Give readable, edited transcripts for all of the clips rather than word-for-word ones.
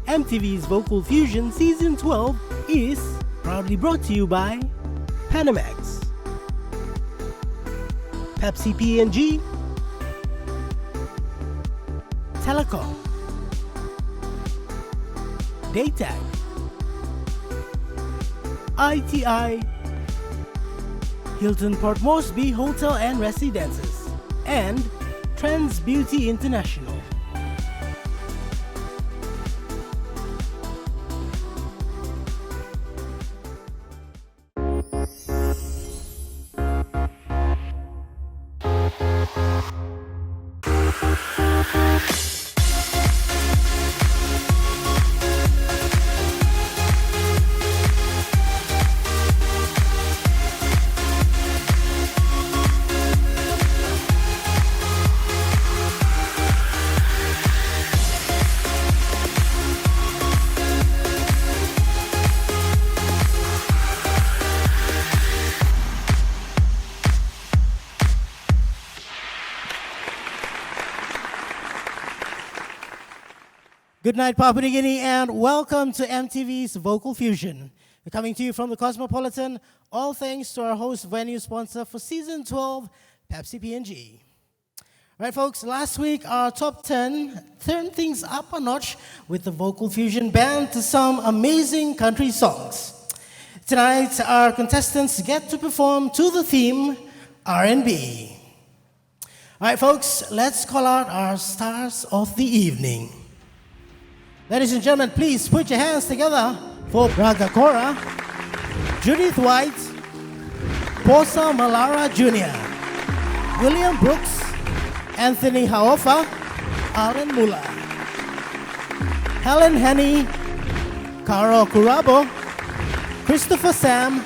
MTV's Vocal Fusion Season 12 is proudly brought to you by Panamax, Pepsi P&G, Telecom, Daytag, ITI, Hilton Port Moresby Hotel and Residences, and Trends Beauty International. Good night, Papua New Guinea, and welcome to MTV's Vocal Fusion. We're coming to you from the Cosmopolitan, all thanks to our host venue sponsor for Season 12, Pepsi P&G. Right, folks, last week our top 10 turned things up a notch with the Vocal Fusion band to some amazing country songs. Tonight, our contestants get to perform to the theme R&B. All right, folks, let's call out our stars of the evening. Ladies and gentlemen, please put your hands together for Raa Kora, Judith White, Bossa Malara Jr, William Brooks, Anthony Hoffa, Aaron Muller, Helen Henny, Kurabo, Christopher Sam,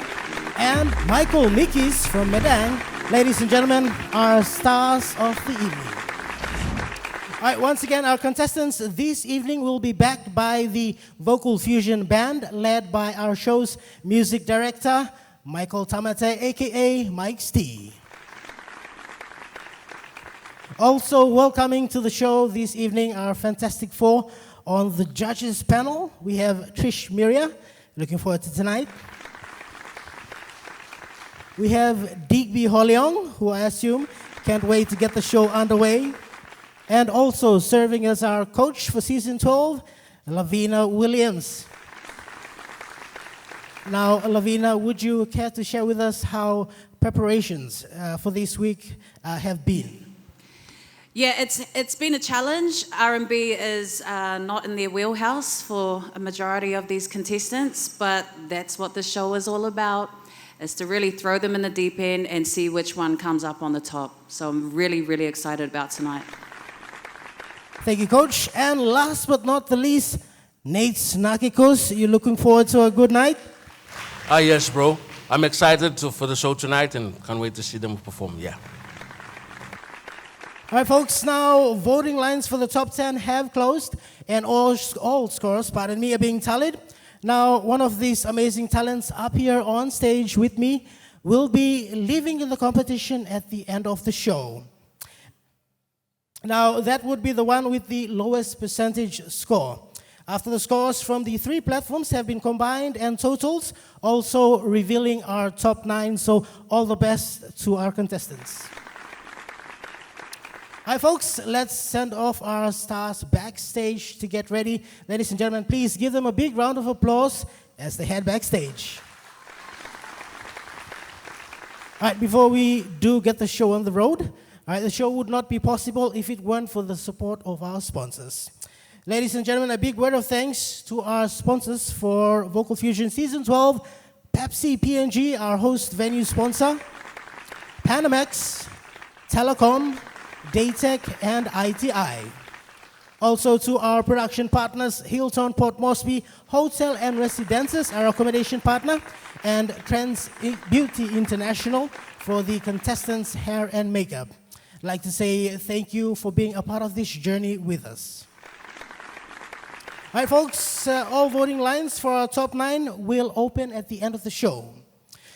and Michael Mikis from Madang. Ladies and gentlemen, our stars of the evening. All right, once again, our contestants this evening will be backed by the Vocal Fusion Band, led by our show's music director, Michael Tamate, a.k.a. Mike Stee. Also welcoming to the show this evening, our Fantastic Four on the judges panel. We have Trish Miria, looking forward to tonight. We have Digby Holiong, who I assume can't wait to get the show underway. And also serving as our coach for Season 12, Lavina Williams. Now, Lavina, would you care to share with us how preparations for this week have been? Yeah, it's been a challenge. R&B is not in their wheelhouse for a majority of these contestants, but that's what the show is all about, is to really throw them in the deep end and see which one comes up on the top. So I'm really, really excited about tonight. Thank you, Coach. And last but not the least, Nate Snakikos. You looking forward to a good night? Yes, bro. I'm excited for the show tonight and can't wait to see them perform, yeah. All right, folks, now voting lines for the top 10 have closed and all scores, pardon me, are being tallied. Now, one of these amazing talents up here on stage with me will be leaving the competition at the end of the show. Now, that would be the one with the lowest percentage score. After the scores from the three platforms have been combined and totaled, also revealing our top 9, so all the best to our contestants. Hi, folks, let's send off our stars backstage to get ready. Ladies and gentlemen, please give them a big round of applause as they head backstage. All right, before we do get the show on the road, all right, the show would not be possible if it weren't for the support of our sponsors. Ladies and gentlemen, a big word of thanks to our sponsors for Vocal Fusion Season 12, Pepsi P&G, our host venue sponsor, Panamax, Telecom, Daytech, and ITI. Also to our production partners, Hilton Port Moresby Hotel and Residences, our accommodation partner, and Trends Beauty International for the contestants' hair and makeup. I'd like to say thank you for being a part of this journey with us. All right, folks, all voting lines for our top 9 will open at the end of the show.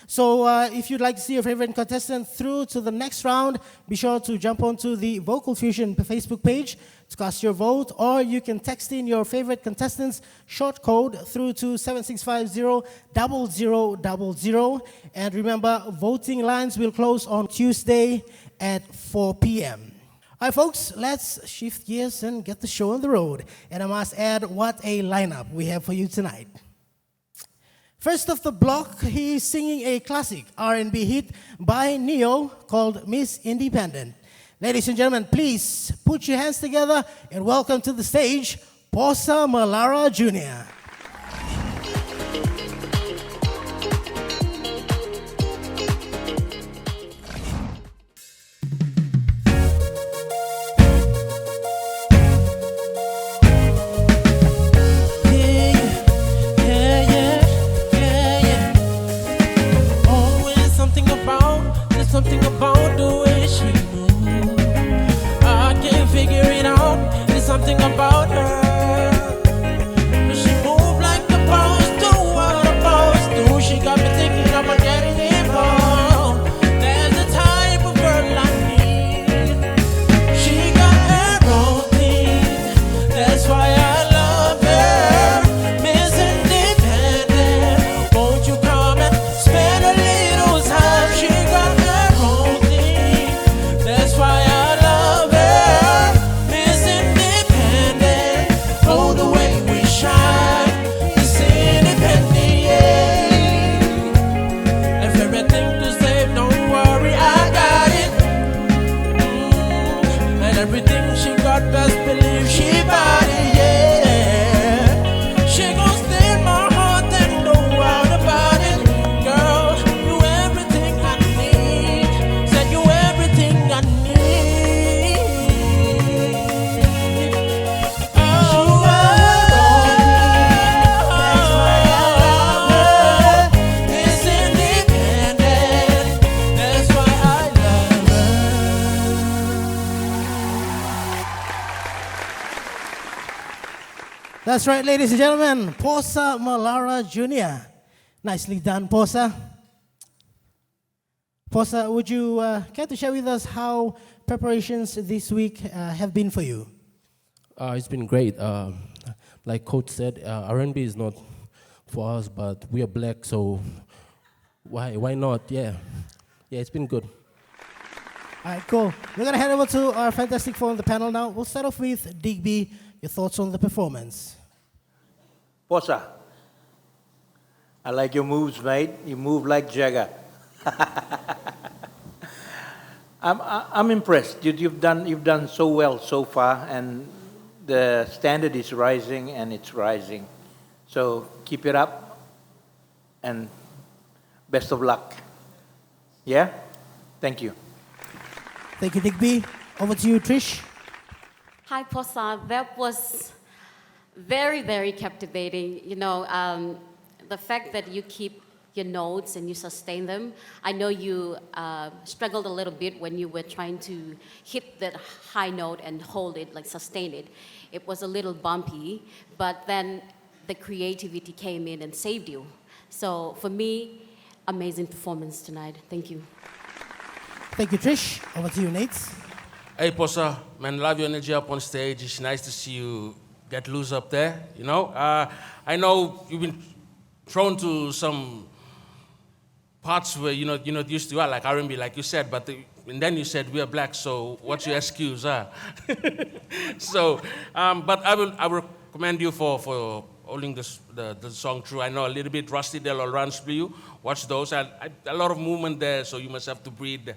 So if you'd like to see your favorite contestant through to the next round, be sure to jump onto the Vocal Fusion Facebook page to cast your vote, or you can text in your favorite contestants' short code through to 7650 And remember, voting lines will close on Tuesday at 4 p.m. All right, folks, let's shift gears and get the show on the road. And I must add, what a lineup we have for you tonight. First off the block, he's singing a classic R&B hit by Neo called Miss Independent. Ladies and gentlemen, please put your hands together and welcome to the stage, Bossa Malara Jr. Something about the way she moves, I can't figure it out. There's something about her. She moves like a boss do, what a boss do. She got me thinking about getting involved. There's the type of girl I need. She got her own thing. That's why I love her. Miss Independent, won't you come and spend a little time? She got why I love her, Miss Independent. Oh, the way we shine, Miss Independent, yeah. If everything to save, don't worry, I got it. And everything she got, best believe she bought it, yeah. She gon' steal my heart and no doubt about it. Girl, you everything I need. Said you everything I need. That's right, ladies and gentlemen, Bossa Malara Jr. Nicely done, Bossa. Bossa, would you care to share with us how preparations this week have been for you? It's been great. Like Coach said, R&B is not for us, but we are black, so why not? Yeah, it's been good. All right, cool. We're going to head over to our fantastic four on the panel now. We'll start off with Digby. Your thoughts on the performance? Bossa, I like your moves, mate. You move like Jagger. I'm impressed. You've done so well so far, and the standard is rising, and it's rising. So keep it up, and best of luck. Yeah? Thank you. Thank you, Digby. Over to you, Trish. Hi, Bossa. That was very, very captivating. You know, the fact that you keep your notes and you sustain them. I know you struggled a little bit when you were trying to hit that high note and hold it, like sustain it. It was a little bumpy, but then the creativity came in and saved you. So for me, amazing performance tonight. Thank you. Thank you, Trish. Over to you, Nate. Hey, Bossa, man, love your energy up on stage. It's nice to see you get loose up there, you know. I know you've been thrown to some parts where you're not used to, like R&B, like you said, and then you said we are black, so what's your excuse, huh? So, but I will commend you for holding the song true. I know a little bit rusty, there are runs for you. Watch those. A lot of movement there, so you must have to breathe.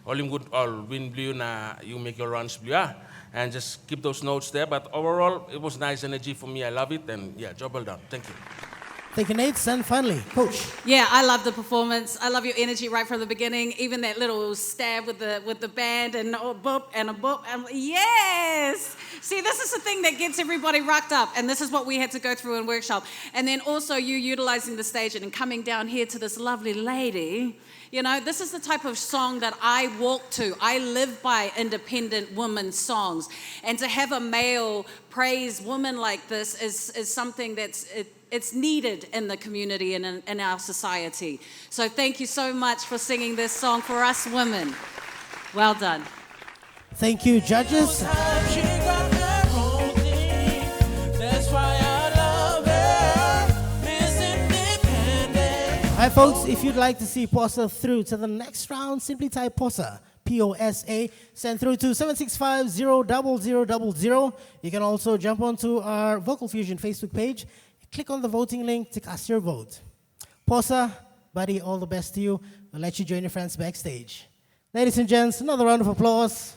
All in good, all wind blue, you make your runs blue, yeah? And just keep those notes there. But overall, it was nice energy for me. I love it, and yeah, job well done. Thank you. Thank you, Nate. And finally, Coach. Yeah, I love the performance. I love your energy right from the beginning. Even that little stab with the band and a boop and a boop. Yes! See, this is the thing that gets everybody rocked up, and this is what we had to go through in workshop. And then also you utilizing the stage and coming down here to this lovely lady. You know, this is the type of song that I walk to. I live by independent women's songs. And to have a male praise women like this is something it's needed in the community and in our society. So thank you so much for singing this song for us women. Well done. Thank you, judges. All right, folks, if you'd like to see Posa through to the next round, simply type Posa, P-O-S-A, send through to 765-00000. You can also jump onto our Vocal Fusion Facebook page, click on the voting link to cast your vote. Posa, buddy, all the best to you. We'll let you join your friends backstage. Ladies and gents, another round of applause.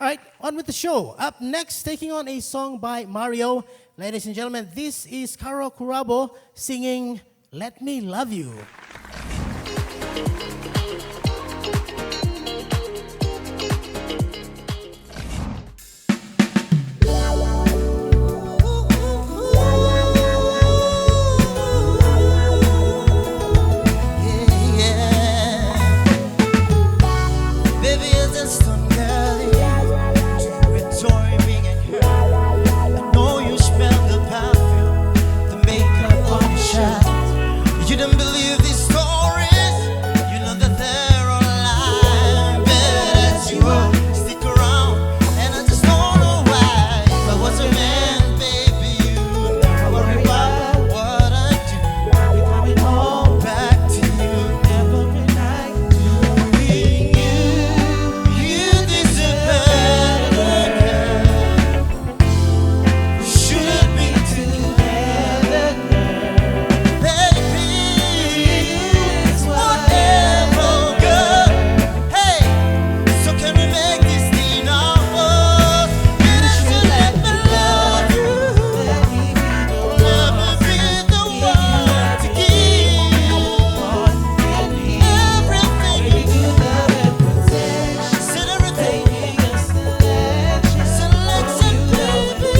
All right, on with the show. Up next, taking on a song by Mario. Ladies and gentlemen, this is Raa Kurabo singing Let Me Love You. You don't believe these stories, you know that they're all lying. But as you are, stick around, and I just don't know why. If I was a man, baby, you'd never worry about what I do. We're coming home back to you every night. Doing you deserve better, girl. Should be together, baby. Whatever, girl. Hey, so can we make this thing ours? You should let me love you. Let me be the one to give everything you love and protection. Said everything. Selection, baby.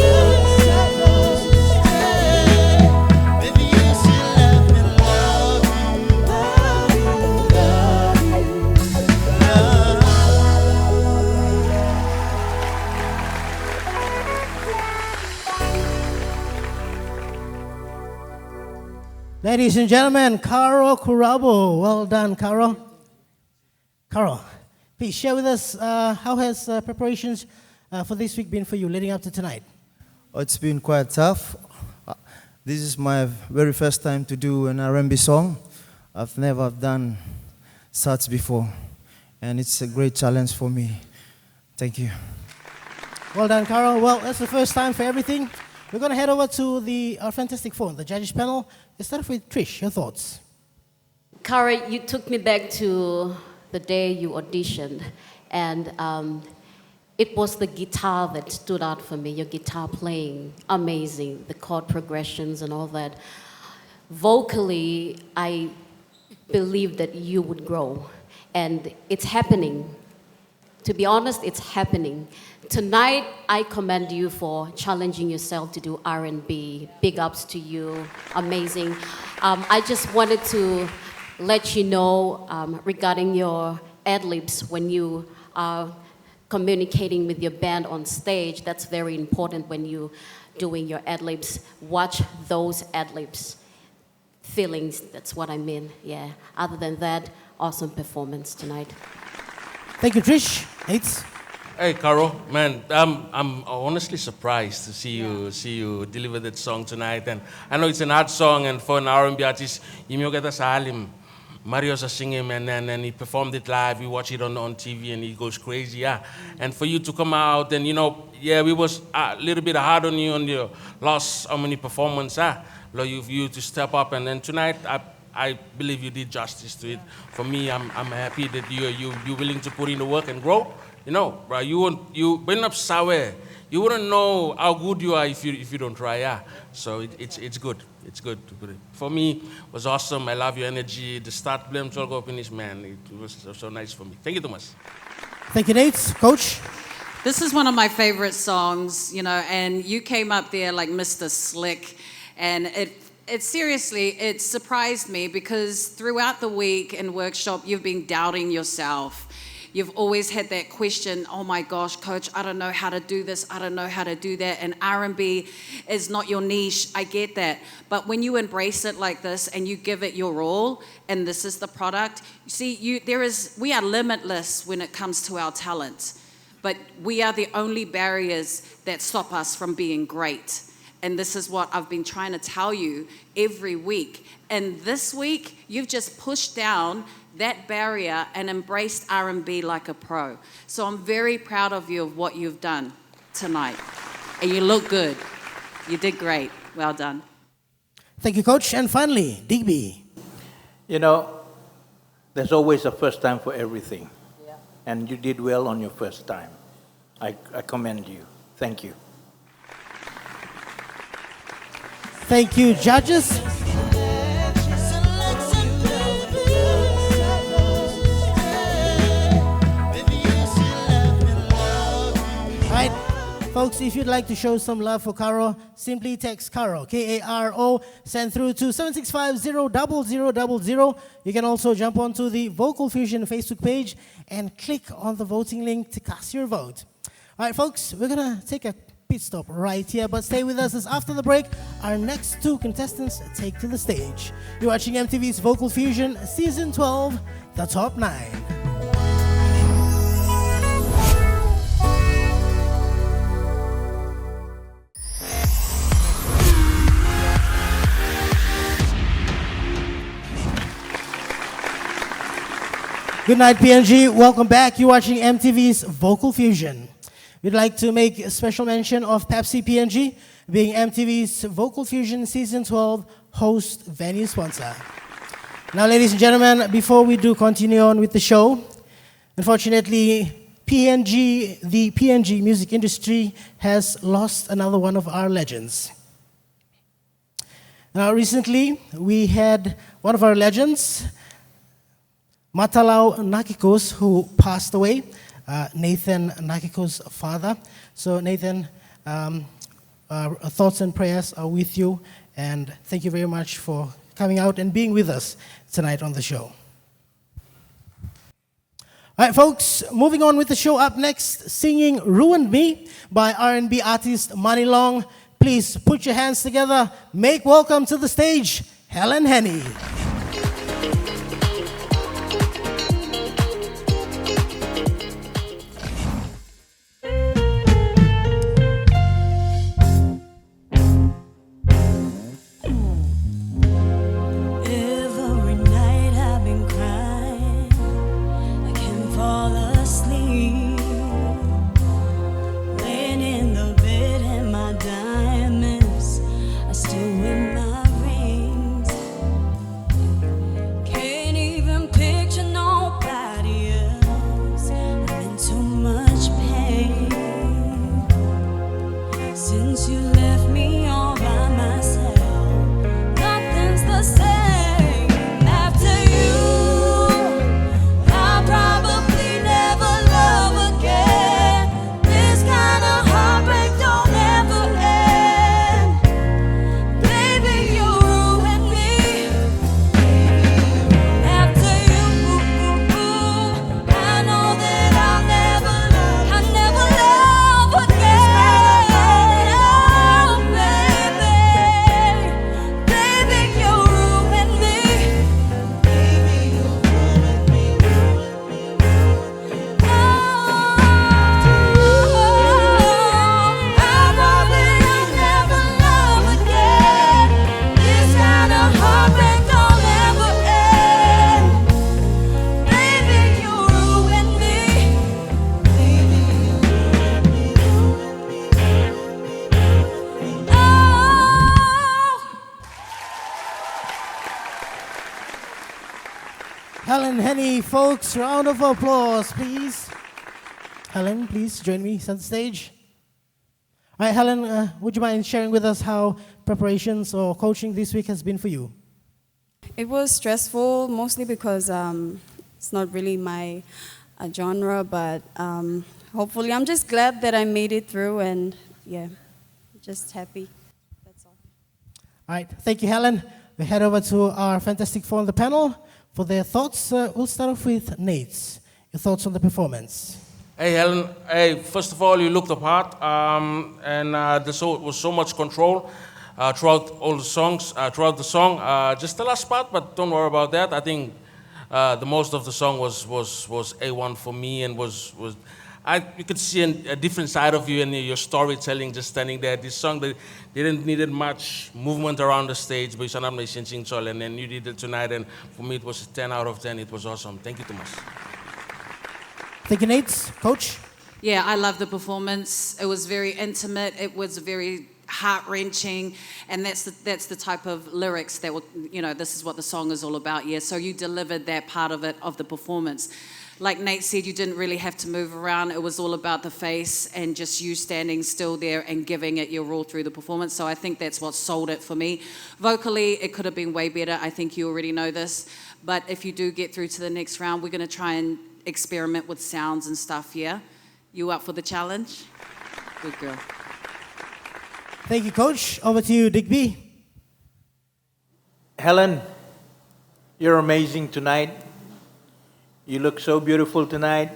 Baby, you should let me love you. Ladies and gentlemen, Raa Kurabo. Well done, Raa. Raa, please share with us how has preparations for this week been for you leading up to tonight? Oh, it's been quite tough. This is my very first time to do an R&B song. I've never done such before, and it's a great challenge for me. Thank you. Well done, Raa. Well, that's the first time for everything. We're going to head over to our fantastic phone, the judges panel. Let's start off with Trish. Your thoughts? Kara, you took me back to the day you auditioned, and it was the guitar that stood out for me. Your guitar playing, amazing, the chord progressions and all that. Vocally, I believed that you would grow, and it's happening. To be honest, it's happening. Tonight, I commend you for challenging yourself to do R&B. Big ups to you, amazing. I just wanted to let you know regarding your ad-libs when you are communicating with your band on stage. That's very important when you doing your ad-libs. Watch those ad-libs. Feelings, that's what I mean, yeah. Other than that, awesome performance tonight. Thank you, Trish. Nate? Hey, Carol, man, I'm honestly surprised to see you deliver that song tonight. And I know it's an hard song, and for an R&B artist, you know, get Salim. Mario's a singer, man, and he performed it live. We watch it on TV, and he goes crazy, yeah. And for you to come out, and you know, yeah, we was a little bit hard on you on your last performance, you to step up, and then tonight, I believe you did justice to it. For me, I'm happy that you're willing to put in the work and grow. You know, right? You bring up sour. You wouldn't know how good you are if you don't try. Yeah. So it's good. It's good to put it. For me, it was awesome. I love your energy. The start, blame, go finish, man. It was so nice for me. Thank you, Thomas. Thank you, Nate. Coach. This is one of my favorite songs, you know, and you came up there like Mr. Slick, and it seriously, it surprised me because throughout the week and workshop, you've been doubting yourself. You've always had that question, oh my gosh, coach, I don't know how to do this, I don't know how to do that, and R&B is not your niche, I get that. But when you embrace it like this and you give it your all, and this is the product, you see, we are limitless when it comes to our talent, but we are the only barriers that stop us from being great. And this is what I've been trying to tell you every week. And this week, you've just pushed down that barrier and embraced R&B like a pro. So I'm very proud of you of what you've done tonight. And you look good. You did great. Well done. Thank you, Coach. And finally, Digby. You know, there's always a first time for everything. Yeah. And you did well on your first time. I commend you. Thank you. Thank you, judges. Right, folks, if you'd like to show some love for Karo, simply text Karo, K-A-R-O, send through to 765-00000. You can also jump onto the Vocal Fusion Facebook page and click on the voting link to cast your vote. All right, folks, we're going to take a pit stop right here, but stay with us as after the break, our next two contestants take to the stage. You're watching MTV's Vocal Fusion Season 12, The Top 9. Good night, PNG. Welcome back. You're watching MTV's Vocal Fusion. We'd like to make a special mention of Pepsi PNG, being MTV's Vocal Fusion Season 12 host venue sponsor. Now, ladies and gentlemen, before we do continue on with the show, unfortunately, the PNG music industry has lost another one of our legends. Now, recently, we had one of our legends, Matalau Nakikos, who passed away, Nathan Nakikos' father. So Nathan, our thoughts and prayers are with you, and thank you very much for coming out and being with us tonight on the show. All right, folks, moving on with the show. Up next, singing Ruined Me by R&B artist Money Long. Please put your hands together. Make welcome to the stage, Helen Henny. Helen Henny, folks, round of applause, please. Helen, please join me on stage. All right, Helen, would you mind sharing with us how preparations or coaching this week has been for you? It was stressful, mostly because it's not really my genre, but hopefully I'm just glad that I made it through, and yeah, just happy. That's all. All right, thank you, Helen. We head over to our Fantastic Four on the panel for their thoughts. We'll start off with Nate. Your thoughts on the performance? Hey, Helen. Hey, first of all, you looked the part, and there was so much control throughout all the songs, throughout the song. Just the last part, but don't worry about that. I think the most of the song was A1 for me, and you could see a different side of you and your storytelling just standing there. This song that didn't needed much movement around the stage, but and then you did it tonight, and for me it was a 10 out of 10. It was awesome. Thank you, Thomas. Thank you, Nate. Coach? Yeah, I love the performance. It was very intimate. It was very heart-wrenching, and that's the type of lyrics that were, this is what the song is all about. Yeah, so you delivered that part of it, of the performance. Like Nate said, you didn't really have to move around. It was all about the face and just you standing still there and giving it your all through the performance. So I think that's what sold it for me. Vocally, it could have been way better. I think you already know this. But if you do get through to the next round, we're going to try and experiment with sounds and stuff, yeah? You up for the challenge? Good girl. Thank you, Coach. Over to you, Digby. Helen, you're amazing tonight. You look so beautiful tonight.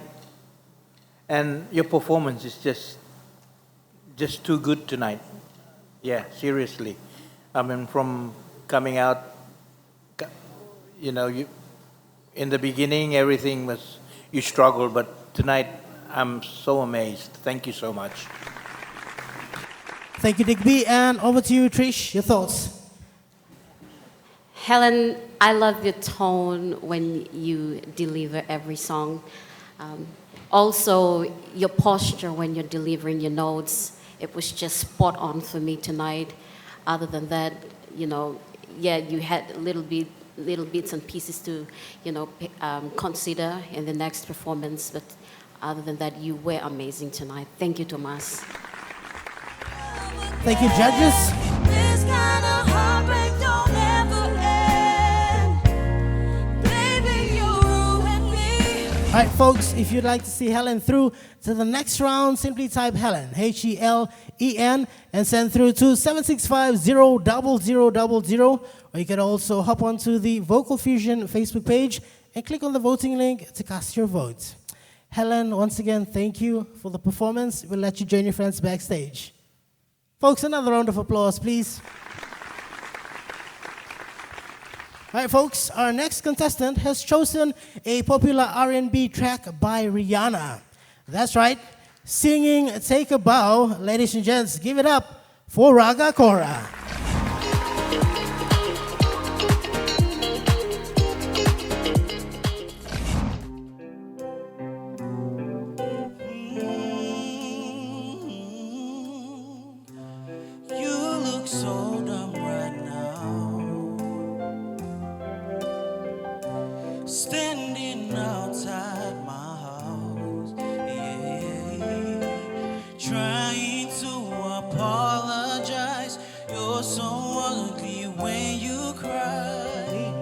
And your performance is just too good tonight. Yeah, seriously. I mean, from coming out, you in the beginning, everything was, you struggled, but tonight, I'm so amazed. Thank you so much. Thank you, Digby. And over to you, Trish. Your thoughts? Helen, I love your tone when you deliver every song. Also, your posture when you're delivering your notes, it was just spot on for me tonight. Other than that, you had little bits and pieces to, consider in the next performance. But other than that, you were amazing tonight. Thank you, Thomas. Thank you, judges. This kind of heartbreak don't ever end. Baby, you ruined me. All right, folks, if you'd like to see Helen through to the next round, simply type Helen, Helen, and send through to 765-00000. Or you can also hop onto the Vocal Fusion Facebook page and click on the voting link to cast your vote. Helen, once again, thank you for the performance. We'll let you join your friends backstage. Folks, another round of applause, please. All right, folks, our next contestant has chosen a popular R&B track by Rihanna. That's right, singing Take a Bow. Ladies and gents, give it up for Raa Kora. Standing outside my house, yeah, trying to apologize. You're so ugly when you cry.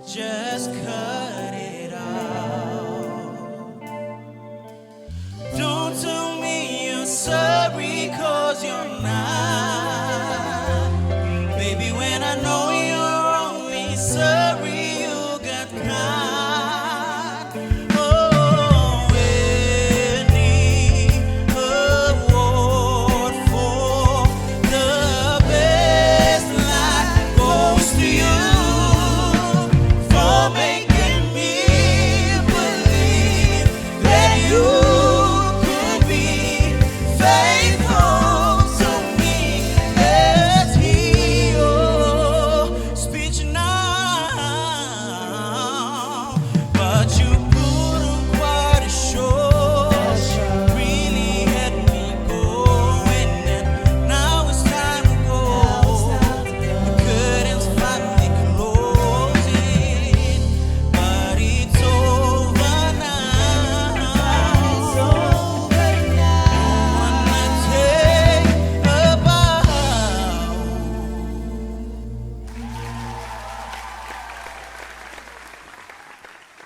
Just cut it out. Don't tell me you're sorry, 'cause you're not. Baby, when I know you're only sorry,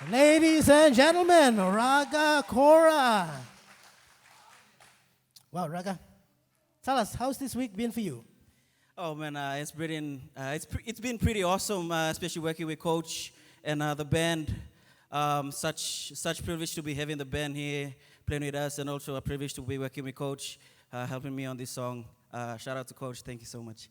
Ladies and gentlemen, Raa Kora. Wow, Raga, tell us, how's this week been for you? Oh man, it's been pretty awesome, especially working with Coach and the band. Such privilege to be having the band here playing with us, and also a privilege to be working with Coach, helping me on this song. Shout out to Coach, thank you so much.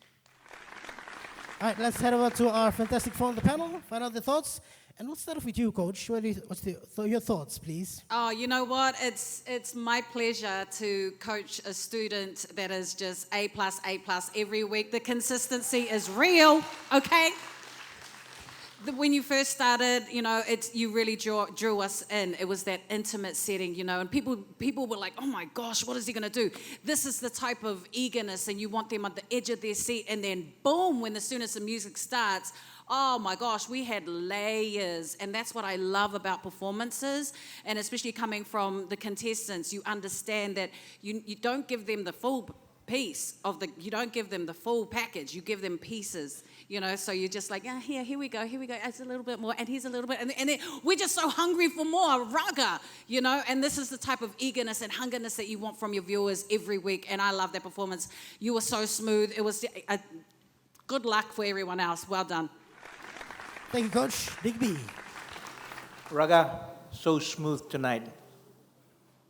All right, let's head over to our fantastic phone, the panel, find out their thoughts. And we'll start off with you, Coach. Your thoughts, please? Oh, you know what? It's my pleasure to coach a student that is just A plus every week. The consistency is real, okay? When you first started, you really drew us in. It was that intimate setting, and people were like, oh my gosh, what is he gonna do? This is the type of eagerness, and you want them at the edge of their seat, and then boom, as soon as the music starts, oh my gosh, we had layers. And that's what I love about performances, and especially coming from the contestants, you understand that you don't give them the full you don't give them the full package, you give them pieces, so you're just like, yeah, here we go, it's a little bit more, and here's a little bit, and then we're just so hungry for more, raga, and this is the type of eagerness and hungerness that you want from your viewers every week, and I love that performance. You were so smooth. It was good luck for everyone else. Well done. Thank you, Coach. Digby. Raga, so smooth tonight.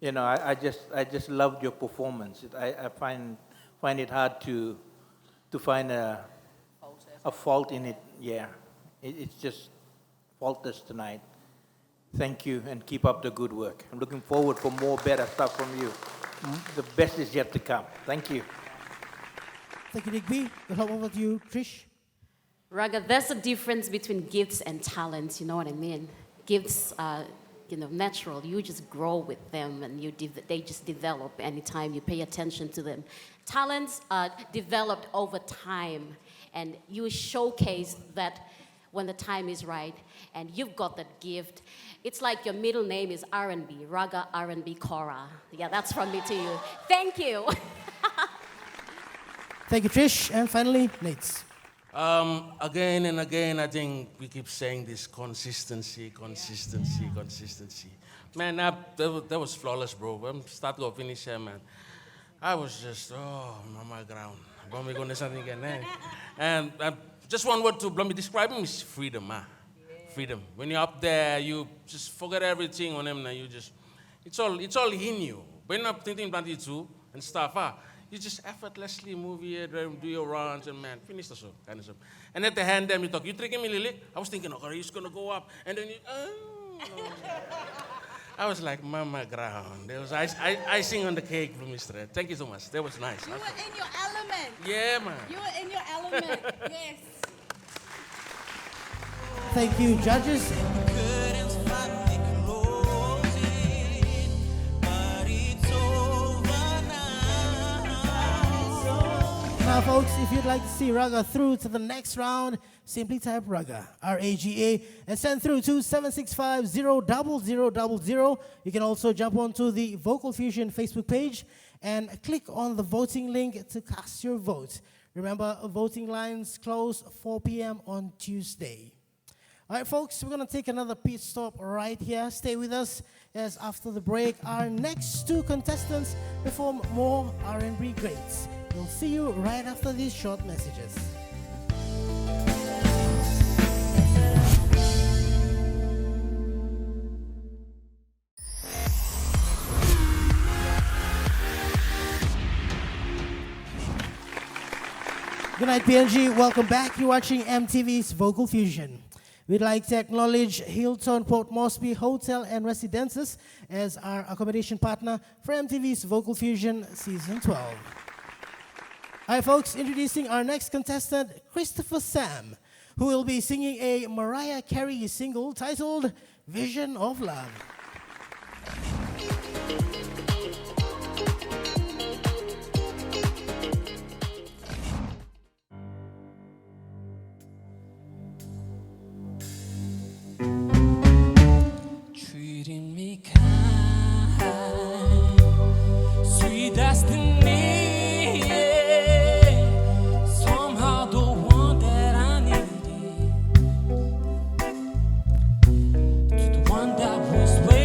I just loved your performance. I find it hard to find a fault in it. Yeah, it's just faultless tonight. Thank you, and keep up the good work. I'm looking forward for more better stuff from you. The best is yet to come. Thank you. Thank you, Digby. We'll hop over to you, Trish. Raga, there's a difference between gifts and talents, you know what I mean? Gifts are, natural. You just grow with them, and they just develop anytime you pay attention to them. Talents are developed over time, and you showcase that when the time is right, and you've got that gift. It's like your middle name is R&B, Raga R&B Kora. Yeah, that's from me to you. Thank you. Thank you, Trish. And finally, Nate. Again and again, I think we keep saying this consistency. Man, that was flawless, bro. From start to finish here, man. I was just, mama ground. When we going to something again, eh? And just one word to describe him is freedom, man. Yeah. Freedom. When you're up there, you just forget everything on him, and you just, it's all in you. When you're thinking about it too and stuff, you just effortlessly move here, do your runs, and man, finish the show, kind of stuff. And at the hand, you talk. You tricking me, Lily? I was thinking, okay, he's gonna go up, and then I was like, mama ground. There was icing on the cake, from Mr. Thank you so much. That was nice. You were in your element. Yeah, man. You were in your element. Yes. Thank you, judges. Now, folks, if you'd like to see Raga through to the next round, simply type Raga, R-A-G-A, and send through to 765-00000. You can also jump onto the Vocal Fusion Facebook page and click on the voting link to cast your vote. Remember, voting lines close 4 p.m. on Tuesday. All right, folks, we're going to take another pit stop right here. Stay with us, as after the break, our next two contestants perform more R&B greats. We'll see you right after these short messages. Good night, PNG. Welcome back. You're watching MTV's Vocal Fusion. We'd like to acknowledge Hilton Port Moresby Hotel and Residences as our accommodation partner for MTV's Vocal Fusion Season 12. Hi, folks, introducing our next contestant, Christopher Sam, who will be singing a Mariah Carey single titled Vision of Love. Treating me kind, sweet destiny. Somehow the one that I needed, to the one that was waiting.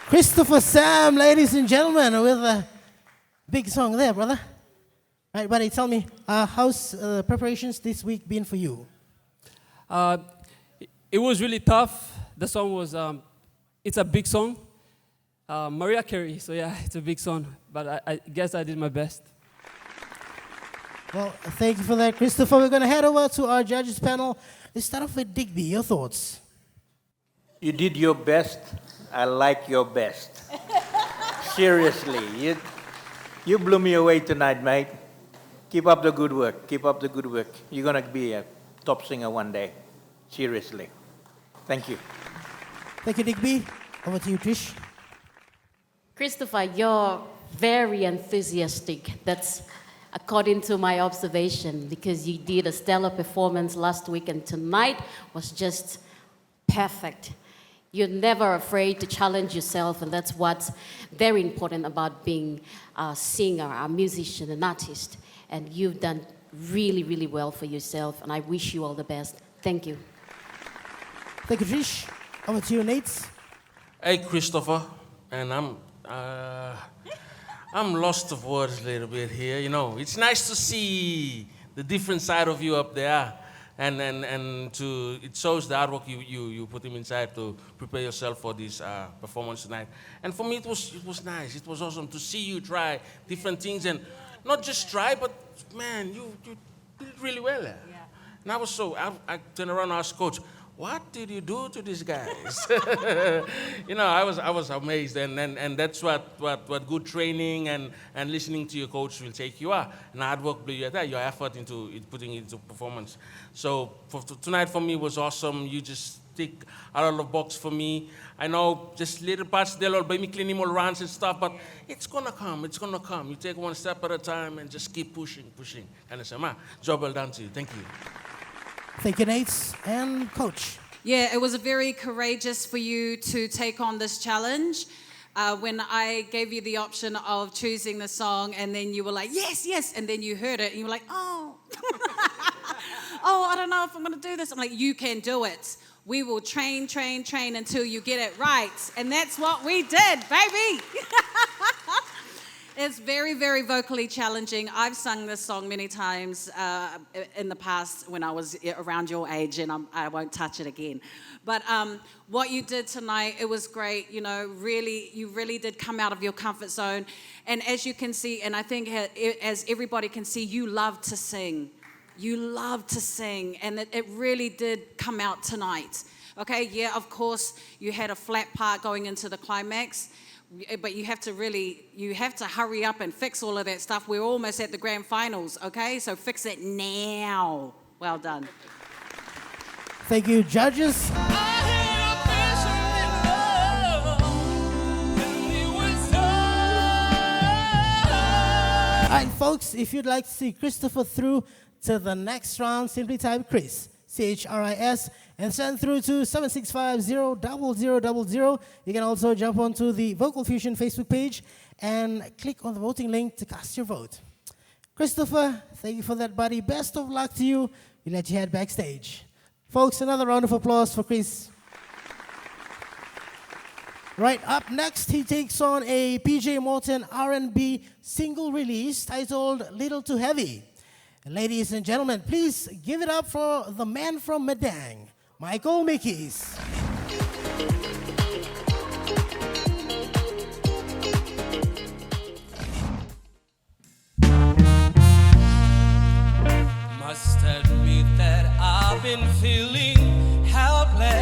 Christopher Sam, ladies and gentlemen, with a big song there, brother. All right, buddy, tell me, how's preparations this week been for you? It was really tough. The song was, it's a big song. Mariah Carey, so yeah, it's a big song. But I guess I did my best. Well, thank you for that, Christopher. We're going to head over to our judges panel. Let's start off with Digby. Your thoughts? You did your best. I like your best. Seriously, you blew me away tonight, mate. Keep up the good work. Keep up the good work. You're going to be a top singer one day. Seriously. Thank you. Thank you, Digby. Over to you, Trish. Christopher, you're very enthusiastic. That's according to my observation, because you did a stellar performance last week and tonight was just perfect. You're never afraid to challenge yourself, and that's what's very important about being a singer, a musician, an artist. And you've done really, really well for yourself, and I wish you all the best. Thank you. Thank you, Trish. Over to you, Nate. Hey, Christopher, and I'm lost of words a little bit here. You know, it's nice to see the different side of you up there, and it shows the hard work you put him inside to prepare yourself for this performance tonight. And for me, it was nice. It was awesome to see you try different things, and not just try, but man, you did really well there. Yeah. And I turned around and asked Coach, what did you do to these guys? You know, I was amazed, and that's what good training and listening to your coach will take you are. And hard work, your effort into putting it into performance. So tonight for me was awesome. You just stick out of the box for me. I know just little parts they'll be me cleaning all runs and stuff, but it's gonna come. It's gonna come. You take one step at a time and just keep pushing. And I say, job well done to you. Thank you. Thank you, Nate. And Coach. Yeah, it was very courageous for you to take on this challenge. When I gave you the option of choosing the song, and then you were like, yes, yes, and then you heard it, and you were like, oh, I don't know if I'm going to do this. I'm like, you can do it. We will train until you get it right. And that's what we did, baby. It's very, very vocally challenging. I've sung this song many times in the past when I was around your age, and I won't touch it again. But what you did tonight, it was great. You know, you really did come out of your comfort zone. And as you can see, and I think as everybody can see, you love to sing. You love to sing, and it really did come out tonight. Okay, yeah, of course, you had a flat part going into the climax. But you have to hurry up and fix all of that stuff. We're almost at the grand finals, okay? So fix it now. Well done. Thank you, judges. All right, folks, if you'd like to see Christopher through to the next round, simply type Chris, CHRIS, and send through to 76500000. You can also jump onto the Vocal Fusion Facebook page and click on the voting link to cast your vote. Christopher, thank you for that, buddy. Best of luck to you. We let you head backstage. Folks, another round of applause for Chris. Right, up next, he takes on a PJ Morton R&B single release titled Little Too Heavy. Ladies and gentlemen, please give it up for the man from Madang, Michael Mickeys. Must admit that I've been feeling helpless.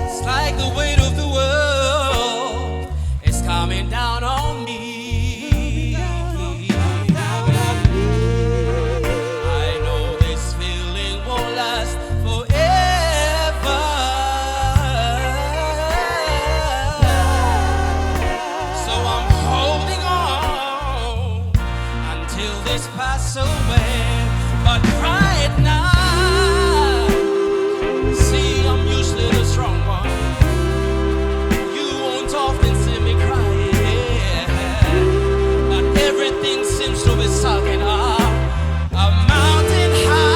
It's like the weight of the world is coming down on me. Pass away, but right now, see, I'm usually the strong one. You won't often see me crying, but everything seems to be sucking up a mountain high.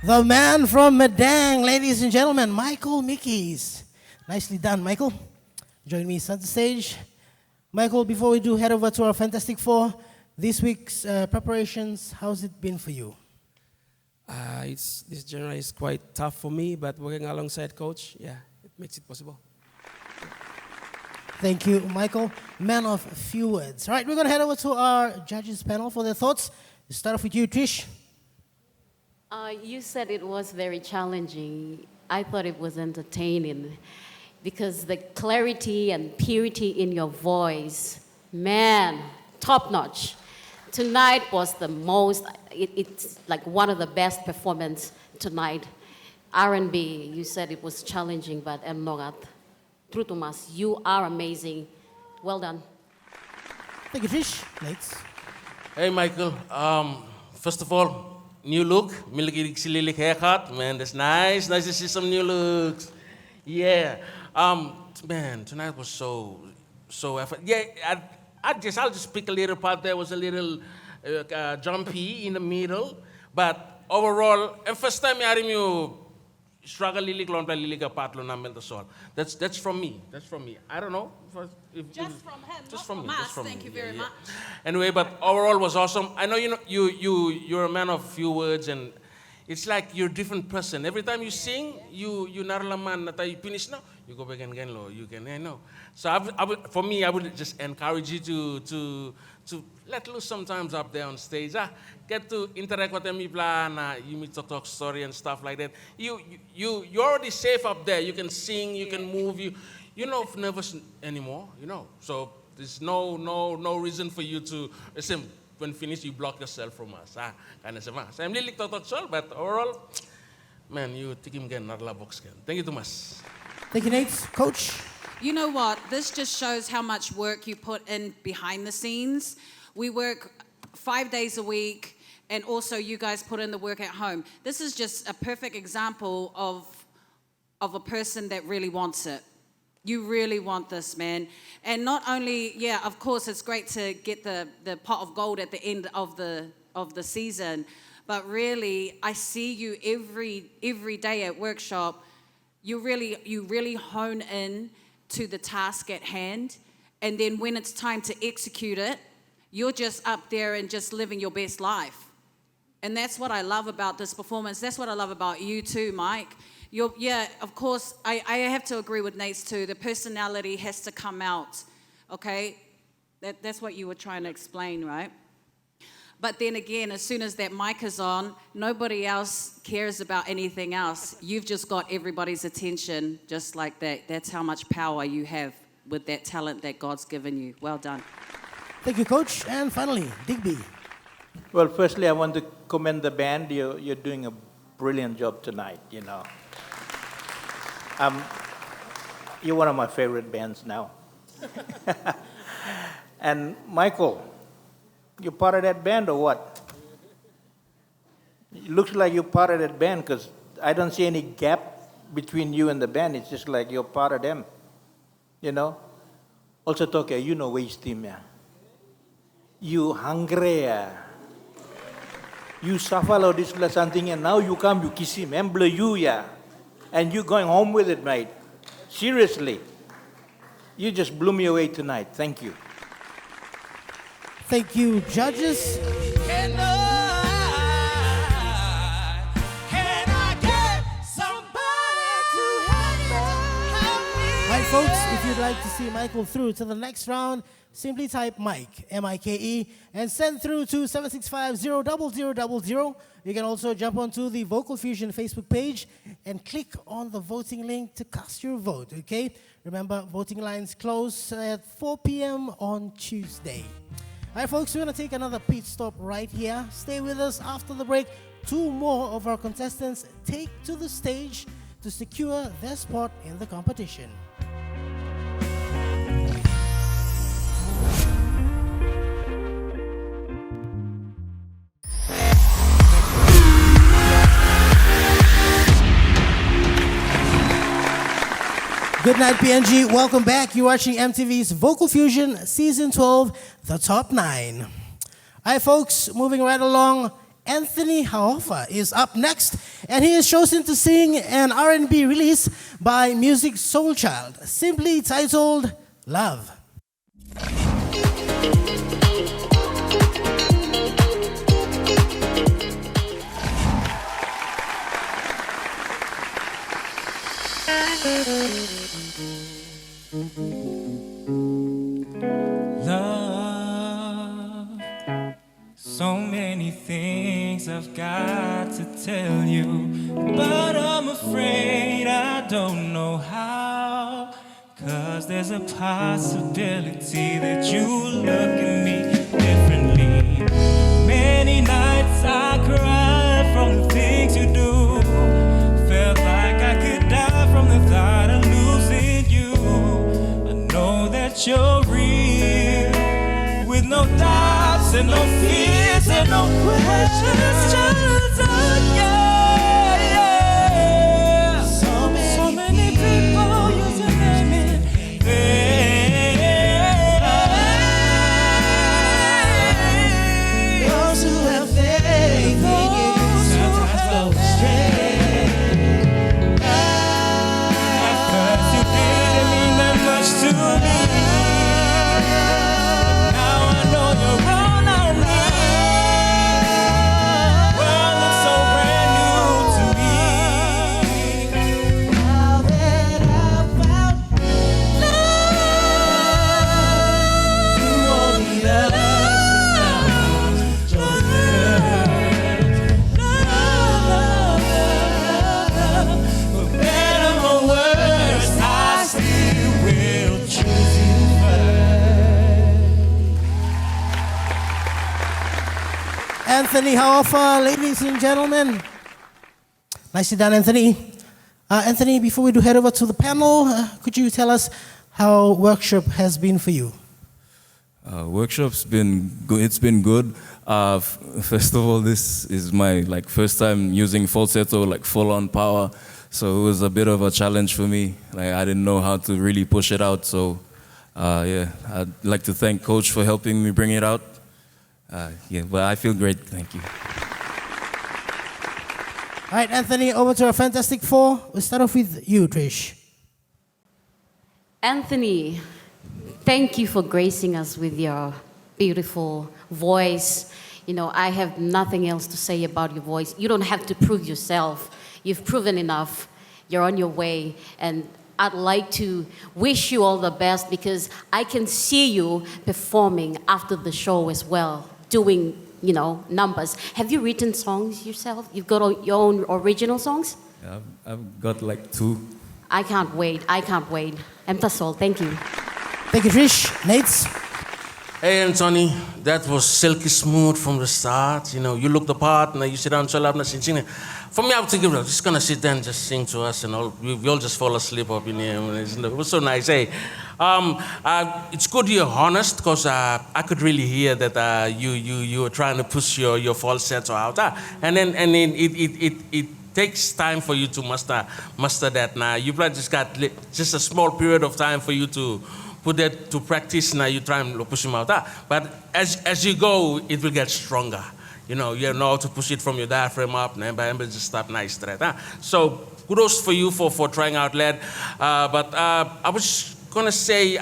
The man from Madang, ladies and gentlemen, Michael Mickeys. Nicely done, Michael. Join me center stage. Michael, before we do head over to our Fantastic Four, this week's preparations, how's it been for you? This genre is quite tough for me, but working alongside coach, yeah, it makes it possible. Thank you, Michael. Man of few words. All right, we're going to head over to our judges panel for their thoughts. Let's start off with you, Trish. You said it was very challenging. I thought it was entertaining because the clarity and purity in your voice, man, top notch. Tonight was the most, it's like one of the best performances tonight. R&B, you said it was challenging, but Nogat, true to us, you are amazing. Well done. Thank you, Trish. Next. Hey, Michael. First of all, new look. Milky Lilik haircut. Man, that's nice. Nice to see some new looks. Yeah. Man, tonight was so effort. Yeah, I'll just pick a little part. There was a little jumpy in the middle, but overall, and first time I you struggle lilik lon lilik patlo na mental soul. That's from me. That's from me. I don't know. Just from him, just not from me. us. Just from Thank me. you very much. Anyway, but overall was awesome. I know you're a man of few words, and it's like you're a different person. Every time you sing, you narlaman na tayo finish now. You go back and again, you can, I know. So for me, I would just encourage you to let loose sometimes up there on stage. Get to interact with them, you meet to talk story and stuff like that. You're already safe up there. You can sing, you can move, you're not nervous anymore, So there's no reason for you to listen. When finished, you block yourself from us. So I'm really talk but overall, man, you take him again, not la box again. Thank you too much. Thank you, Nate. Coach. You know what? This just shows how much work you put in behind the scenes. We work 5 days a week, and also you guys put in the work at home. This is just a perfect example of a person that really wants it. You really want this, man. And not only, yeah, of course, it's great to get the pot of gold at the end of the season, but really, I see you every day at workshop. You really hone in to the task at hand, and then when it's time to execute it, you're just up there and just living your best life. And that's what I love about this performance. That's what I love about you too, Mike. Of course, I have to agree with Nate too. The personality has to come out, okay? That's what you were trying to explain, right? But then again, as soon as that mic is on, nobody else cares about anything else. You've just got everybody's attention just like that. That's how much power you have with that talent that God's given you. Well done. Thank you, Coach. And finally, Digby. Well, firstly, I want to commend the band. You're doing a brilliant job tonight, You're one of my favorite bands now. And Michael, you part of that band or what? It looks like you're part of that band because I don't see any gap between you and the band. It's just like you're part of them, Also, Toke, waste team, yeah. You hungry, yeah. You suffer all this something, and now you come, you kiss him, emblem you, yeah. And you going home with it, mate. Seriously. You just blew me away tonight. Thank you. Thank you, judges. Can I get somebody to help me? Right, folks, if you'd like to see Michael through to the next round, simply type Mike, M-I-K-E, and send through to 765-00000. You can also jump onto the Vocal Fusion Facebook page and click on the voting link to cast your vote, okay? Remember, voting lines close at 4 p.m. on Tuesday. All right, folks, we're going to take another pit stop right here. Stay with us after the break. 2 more of our contestants take to the stage to secure their spot in the competition. Good night, PNG. Welcome back. You're watching MTV's Vocal Fusion Season 12, The Top 9. All right, folks, moving right along, Anthony Hoffa is up next. and he has chosen to sing an R&B release by Music Soul Child, simply titled Love. Love, so many things I've got to tell you, but I'm afraid I don't know how. 'Cause there's a possibility that you look at me differently. Many nights I cried from the things you do. Felt like I could die from the thought of losing you. I know that you're real, with no doubts and no fears and no questions. Just yeah, yeah. So many people use your name in vain. Those who have faith, sometimes go astray. At first you didn't mean that much to me. Now I know you're wrong on me. World looks so brand new to me. Now that I've found love, you won't need us to love. For better or worse, I still will choose you first. Anthony Hoffa, ladies and gentlemen. Nicely done, Anthony. Anthony, before we do head over to the panel, could you tell us how workshop has been for you? Workshop's been good. It's been good. First of all, this is my first time using falsetto, full on power. So it was a bit of a challenge for me. I didn't know how to really push it out. So yeah, I'd like to thank Coach for helping me bring it out. Yeah, but I feel great. Thank you. All right, Anthony, over to our Fantastic Four. We'll start off with you, Trish. Anthony, thank you for gracing us with your beautiful voice. You know, I have nothing else to say about your voice. You don't have to prove yourself. You've proven enough. You're on your way. And I'd like to wish you all the best because I can see you performing after the show as well, doing, numbers. Have you written songs yourself? You've got your own original songs? Yeah, I've got 2. I can't wait. And that's all. Thank you. Thank you, Trish. Nate? Hey, Anthony, that was silky smooth from the start. You look the part, and you sit down, chill out, and sing. For me, I was thinking, just gonna sit there and just sing to us, and all. We all just fall asleep up in here. It was so nice, hey. It's good you're honest, because I could really hear that you were trying to push your falsetto out, and then it takes time for you to master that. Now you probably just got just a small period of time for you to put that to practice. Now you try and push them out. But as you go, it will get stronger. You know how to push it from your diaphragm up, and just start nice, right? So kudos for you for trying out, lad. But I was gonna say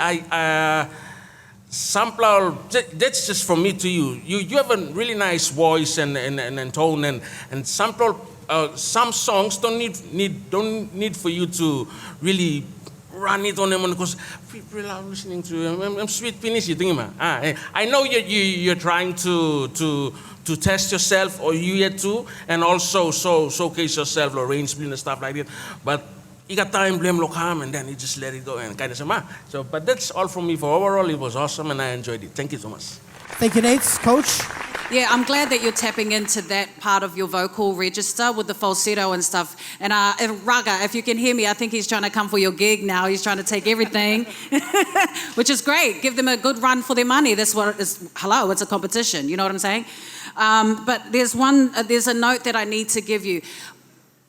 sampler. That's just from me to you. You have a really nice voice and tone and sampler. Some songs don't need for you to really run it on them because people are listening to you. I'm sweet finish you thinking, I know you're trying to test yourself, or you yet to, and also showcase yourself, arrangement and stuff like that. But you got time, blame Lokam, and then you just let it go and kind of say, So, but that's all from me. For overall, it was awesome, and I enjoyed it. Thank you so much. Thank you, Nate. Coach? Yeah, I'm glad that you're tapping into that part of your vocal register with the falsetto and stuff. And Raga, if you can hear me, I think he's trying to come for your gig now. He's trying to take everything, which is great. Give them a good run for their money. That's what it is. Hello, it's a competition. You know what I'm saying? But there's a note that I need to give you.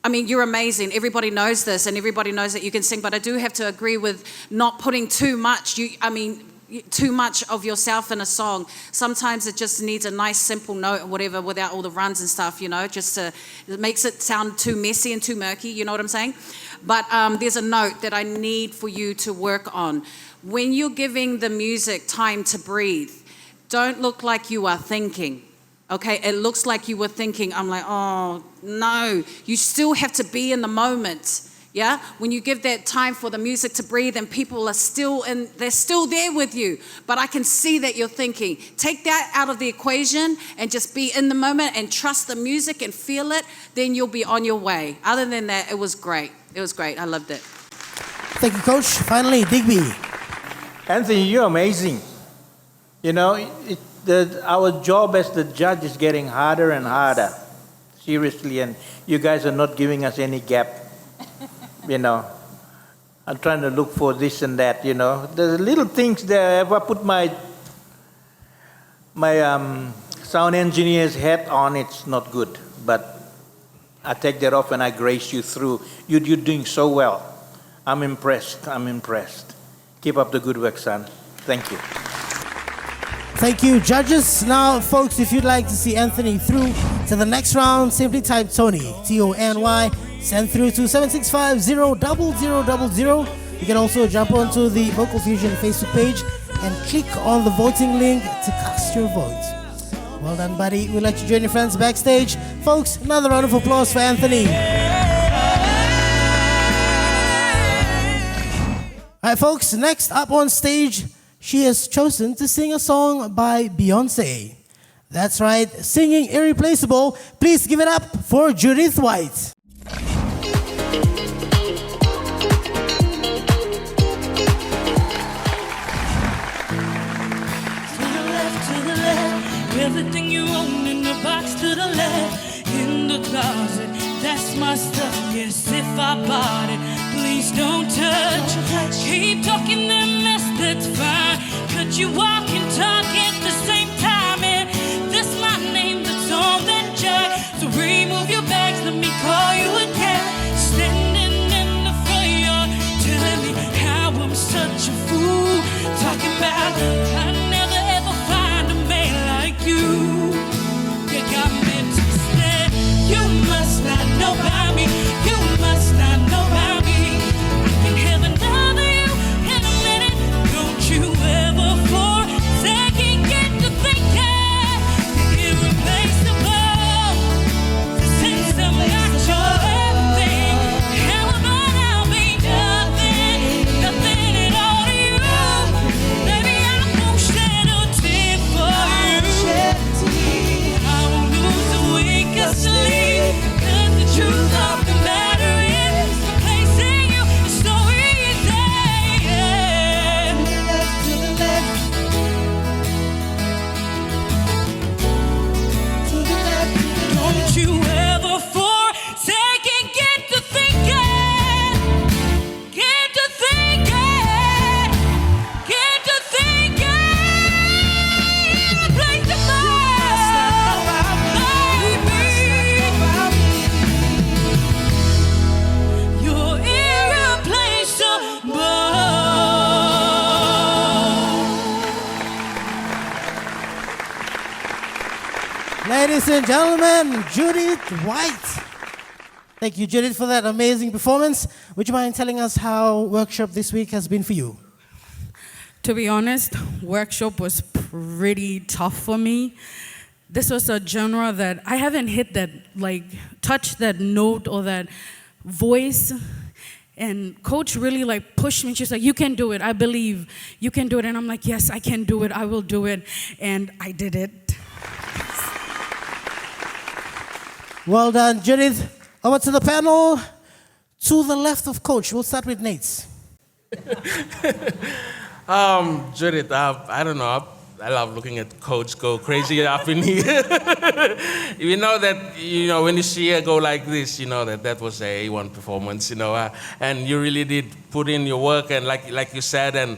I mean, you're amazing. Everybody knows this, and everybody knows that you can sing. But I do have to agree with not putting too much. too much of yourself in a song. Sometimes it just needs a nice simple note or whatever without all the runs and stuff, you know, it makes it sound too messy and too murky, you know what I'm saying? But there's a note that I need for you to work on. When you're giving the music time to breathe, don't look like you are thinking. Okay, it looks like you were thinking. I'm like, oh, no. You still have to be in the moment. Yeah, when you give that time for the music to breathe and people are still they're still there with you, but I can see that you're thinking. Take that out of the equation and just be in the moment and trust the music and feel it, then you'll be on your way. Other than that, it was great. It was great. I loved it. Thank you, Coach. Finally, Digby. Anthony, you're amazing. You know, our job as the judge is getting harder and harder. Seriously, and you guys are not giving us any gap. You know, I'm trying to look for this and that, you know. There's little things there. If I put my sound engineer's hat on, it's not good. But I take that off and I grace you through. You're doing so well. I'm impressed. I'm impressed. Keep up the good work, son. Thank you. Thank you, judges. Now, folks, if you'd like to see Anthony through to the next round, simply type Tony, Tony, send through to 765-00000. You can also jump onto the Vocal Fusion Facebook page and click on the voting link to cast your vote. Well done, buddy. We'll let you join your friends backstage. Folks, another round of applause for Anthony. All right, folks, next up on stage, she has chosen to sing a song by Beyonce. That's right, singing Irreplaceable. Please give it up for Judith White. Everything you own in the box to the left, in the closet, that's my stuff. Yes, if I bought it, please don't touch. Keep talking that mess, that's fine. Could you walk and talk at the same time? And that's my name that's on that jug. So remove your bags, let me call you again. Standing in the front yard, telling me how I'm such a fool. Talking about I never ever find a man like you. You got me twisted. You must not know about me. You must not know about me. I can have another you in a minute. Don't you ever for a second get to thinking you're irreplaceable. Since I'm not your everything, how about I'll be nothing, nothing at all to you. Baby, I won't shed a tear for you. I won't lose a wink of sleep. 'Cause the truth of the matter is, replacing you is so easy. To the left, to the left. Don't you ever forsake it. Get to thinking. Get to thinking. Get to thinking. Irreplaceable. Baby. You're irreplaceable. Ladies and gentlemen, Judith White. Thank you, Judith, for that amazing performance. Would you mind telling us how workshop this week has been for you? To be honest, workshop was pretty tough for me. This was a genre that I haven't hit that, touched that note or that voice. And coach really pushed me. She's like, you can do it. I believe you can do it. And I'm like, yes, I can do it. I will do it. And I did it. Well done, Judith. Over to the panel. To the left of coach. We'll start with Nate. Judith, I don't know. I love looking at Coach go crazy up in here. You know that, when you see her go like this, you know that was a A1 performance, and you really did put in your work, and like you said, and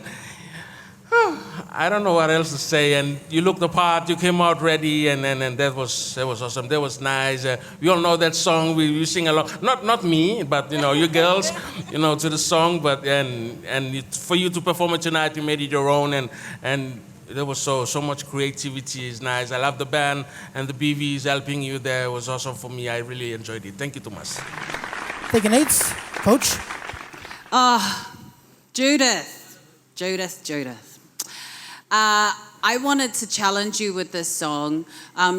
I don't know what else to say. And you looked the part, you came out ready, and that was awesome. That was nice. We all know that song. We sing along. Not me, but you girls, to the song. But for you to perform it tonight, you made it your own, and there was so much creativity. It's nice. I love the band and the BVs helping you there. It was awesome for me. I really enjoyed it. Thank you too much. Thank you, Nate. Coach. Judith. I wanted to challenge you with this song.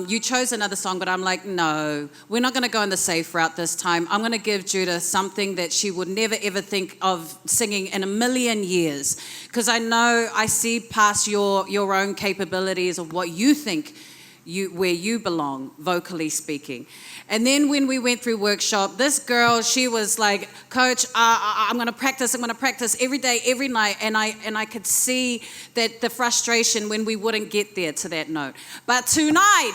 You chose another song, but I'm like, no, we're not going to go in the safe route this time. I'm going to give Judith something that she would never, ever think of singing in a million years. Because I see past your own capabilities of what you think where you belong, vocally speaking. And then when we went through workshop, this girl, she was like, Coach, I'm going to practice every day, every night. And I could see that the frustration when we wouldn't get there to that note. But tonight,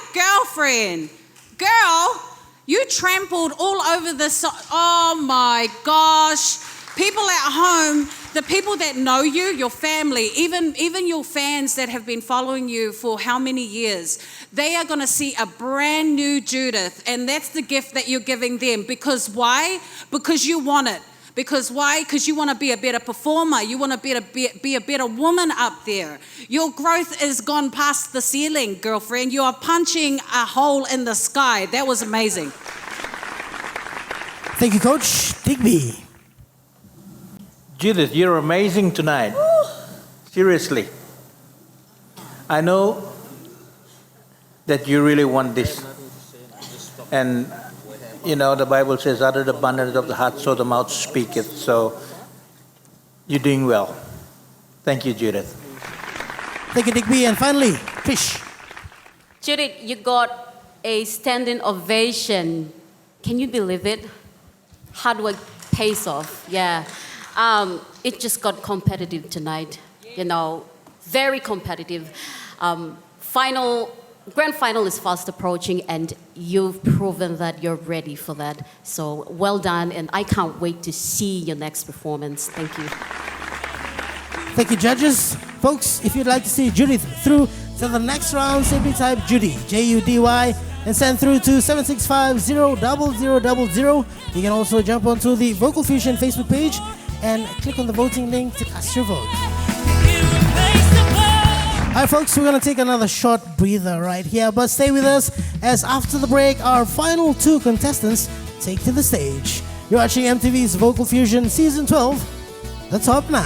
girl, you trampled all over the oh my gosh. People at home, the people that know you, your family, even your fans that have been following you for how many years, they are going to see a brand new Judith, and that's the gift that you're giving them. Because why? Because you want it. Because why? Because you want to be a better performer. You want to be a better woman up there. Your growth has gone past the ceiling, girlfriend. You are punching a hole in the sky. That was amazing. Thank you, Coach Digby. Judith, you're amazing tonight. Seriously. I know that you really want this. And, the Bible says, out of the abundance of the heart, so the mouth speaketh. So, you're doing well. Thank you, Judith. Thank you, Digby. And finally, Fish. Judith, you got a standing ovation. Can you believe it? Hard work pays off, yeah. It just got competitive tonight, very competitive. Grand final is fast approaching, and you've proven that you're ready for that. So well done, and I can't wait to see your next performance. Thank you. Thank you, judges. Folks, if you'd like to see Judith through to the next round, simply type Judy, Judy, and send through to 765-00000. You can also jump onto the Vocal Fusion Facebook page and click on the voting link to cast your vote. Alright folks, we're going to take another short breather right here, but stay with us as after the break, our final two contestants take to the stage. You're watching MTV's Vocal Fusion Season 12, The Top 9.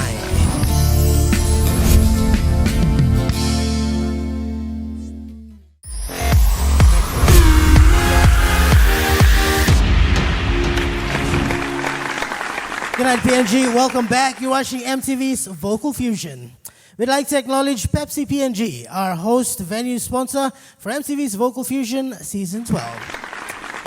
Good night, PNG. Welcome back. You're watching MTV's Vocal Fusion. We'd like to acknowledge Pepsi PNG, our host venue sponsor for MTV's Vocal Fusion Season 12.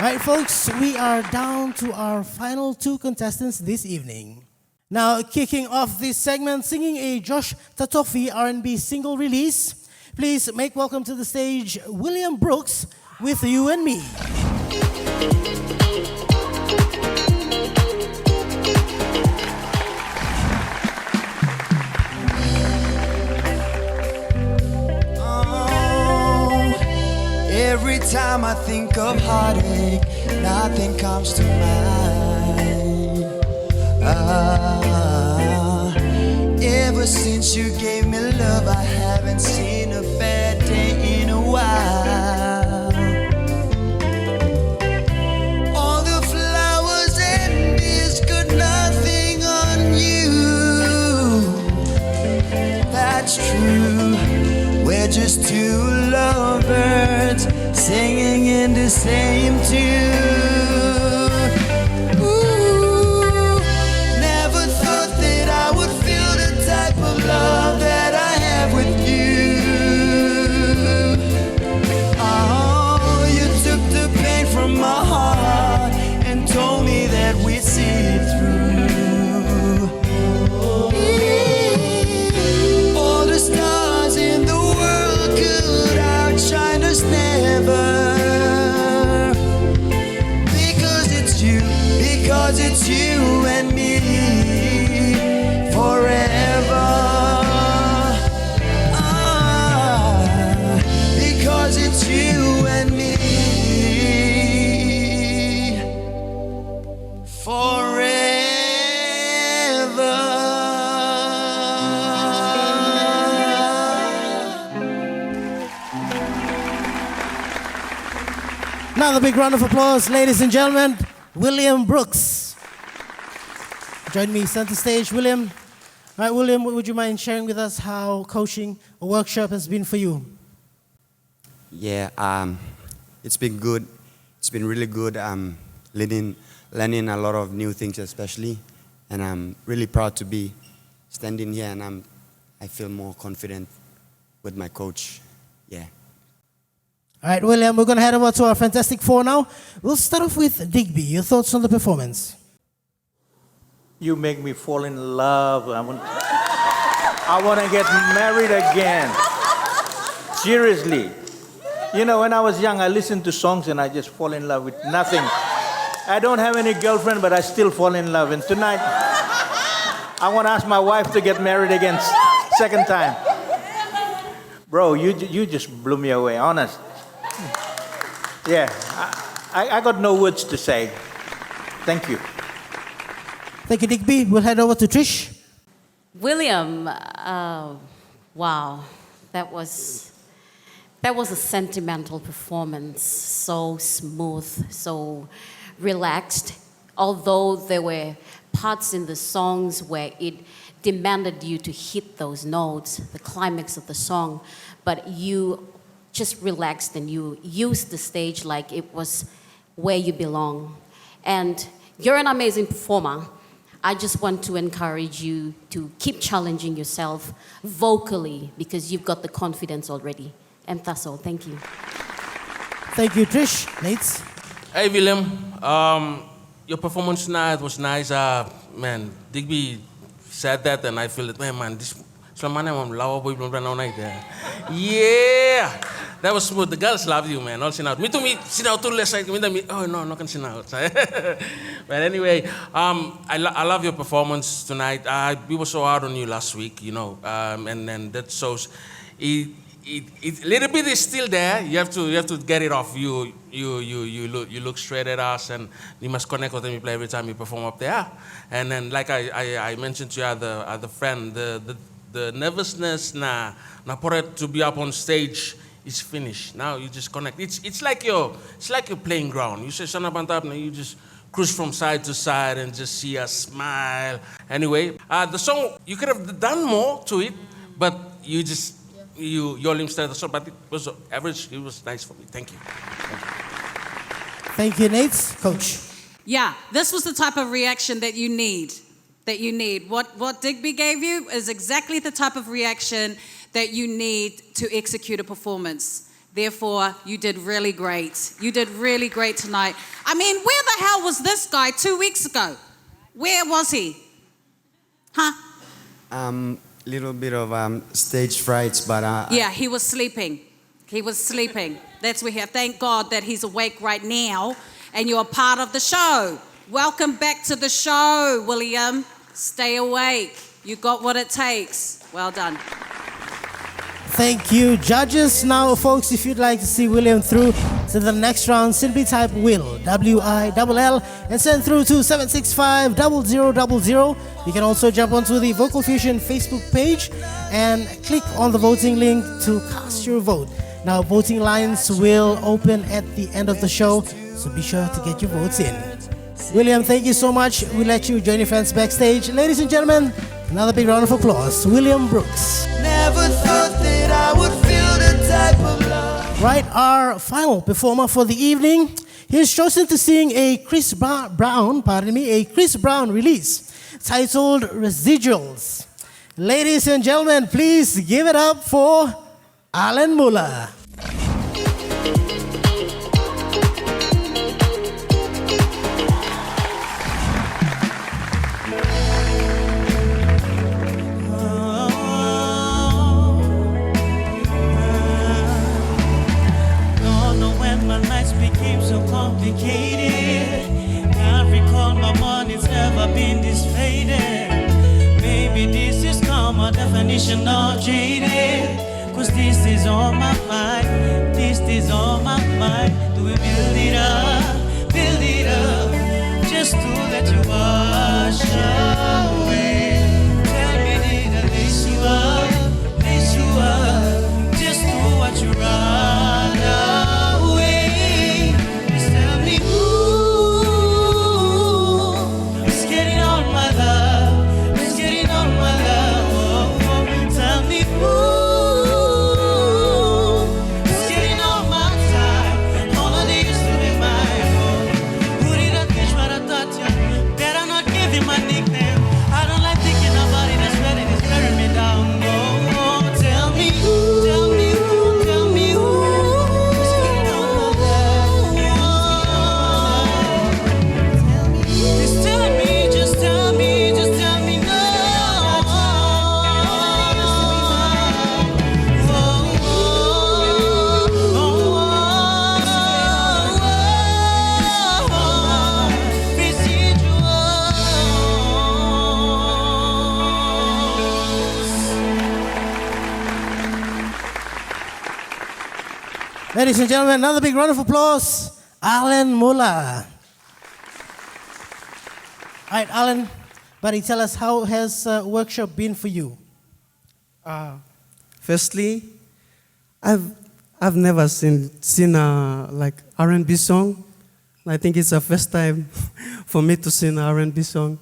All right, folks, we are down to our final two contestants this evening. Now, kicking off this segment, singing a Josh Tatofi R&B single release, please make welcome to the stage William Brooks with You and Me. Every time I think of heartache, nothing comes to mind. Ever since you gave me love, I haven't seen a bad day in a while. All the flowers and bees got nothing on you. That's true. We're just two lovebirds singing in the same tune. Ooh, never thought that I would feel the type of love that I have with you. Oh, you took the pain from my heart and told me that we'd see it through. All the stars in the world could outshine us never. Because it's you and me forever. Another big round of applause, ladies and gentlemen. William Brooks. Join me center stage, William. All right, William, would you mind sharing with us how coaching a workshop has been for you? Yeah, it's been good. It's been really good. Learning a lot of new things, especially, and I'm really proud to be standing here. And I feel more confident with my coach. Yeah. All right, William, we're going to head over to our Fantastic Four now. We'll start off with Digby. Your thoughts on the performance? You make me fall in love. I want to get married again. Seriously. You know, when I was young, I listened to songs and I just fall in love with nothing. I don't have any girlfriend, but I still fall in love. And tonight, I want to ask my wife to get married again, second time. Bro, you just blew me away, honest. Yeah, I got no words to say. Thank you. Thank you, Digby. We'll head over to Trish. William, wow, that was a sentimental performance. So smooth, so relaxed. Although there were parts in the songs where it demanded you to hit those notes, the climax of the song, but you just relaxed and you used the stage like it was where you belong. And you're an amazing performer. I just want to encourage you to keep challenging yourself vocally because you've got the confidence already. And that's all. Thank you. Thank you, Trish. Nate? Hey, William. Your performance tonight was nice. Man, Digby said that, and I feel it. Man, this man, yeah, that was smooth. The girls love you, man. All sin out. Me too. Sit out too less. Oh no, not gonna sit out. But anyway, I love your performance tonight. We were so hard on you last week, you know, and that shows. It little bit is still there. You have to get it off. You look straight at us, and you must connect with them. You play every time you perform up there. And then, like I mentioned to you, the friend, the nervousness to be up on stage is finished. Now you just connect. It's like your playing ground. You say "Sana Bantap," and you just cruise from side to side and just see us smile. Anyway, the song you could have done more to it, but you just. Your limb started the song, but it was average. It was nice for me. Thank you. Thank you, Nate. Coach. Yeah, this was the type of reaction that you need. What Digby gave you is exactly the type of reaction that you need to execute a performance. Therefore, you did really great. You did really great tonight. I mean, where the hell was this guy 2 weeks ago? Where was he? Huh? Little bit of stage frights, but yeah, he was sleeping. That's where he. Thank God that he's awake right now, and you're a part of the show. Welcome back to the show, William. Stay awake. You got what it takes. Well done. Thank you, judges. Now, folks, if you'd like to see William through to the next round, simply type WILL, WILL, and send through to 765-0000. You can also jump onto the Vocal Fusion Facebook page and click on the voting link to cast your vote. Now, voting lines will open at the end of the show, so be sure to get your votes in. William, thank you so much. We'll let you join your friends backstage. Ladies and gentlemen, another big round of applause. William Brooks. Never thought that I would feel the type of love. Right, our final performer for the evening. He's chosen to sing a Chris Brown release titled Residuals. Ladies and gentlemen, please give it up for Alan Muller. Complicated. Can't recall my morning's ever been this faded. Maybe this is karma, definition of jaded. Cause this is on my mind, this is on my mind. Do we build it up, just to let you wash away? Tell me did I lace you up, just to watch you run away? Ladies and gentlemen, another big round of applause, Alan Muller. All right, Alan, buddy, tell us, how has workshop been for you? Firstly, I've never seen a like R&B song. I think it's the first time for me to sing an R&B song.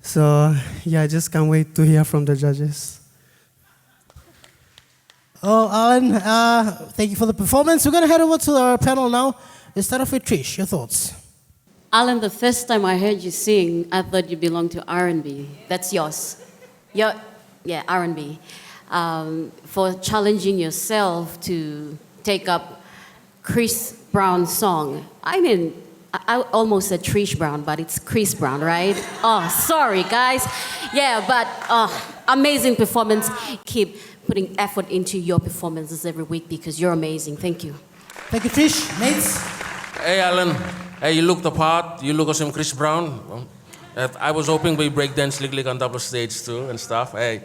So yeah, I just can't wait to hear from the judges. Oh, Alan, thank you for the performance. We're going to head over to our panel now. Let's start off with Trish. Your thoughts? Alan, the first time I heard you sing, I thought you belonged to R&B. That's yours. Yeah, R&B. For challenging yourself to take up Chris Brown's song. I mean, I almost said Trish Brown, but it's Chris Brown, right? Oh, sorry, guys. Yeah, but amazing performance. Keep putting effort into your performances every week because you're amazing. Thank you. Thank you, Trish. Mates? Hey, Alan. Hey, you look the part. You look awesome, Chris Brown. I was hoping we break dance lick on double stage too and stuff. Hey.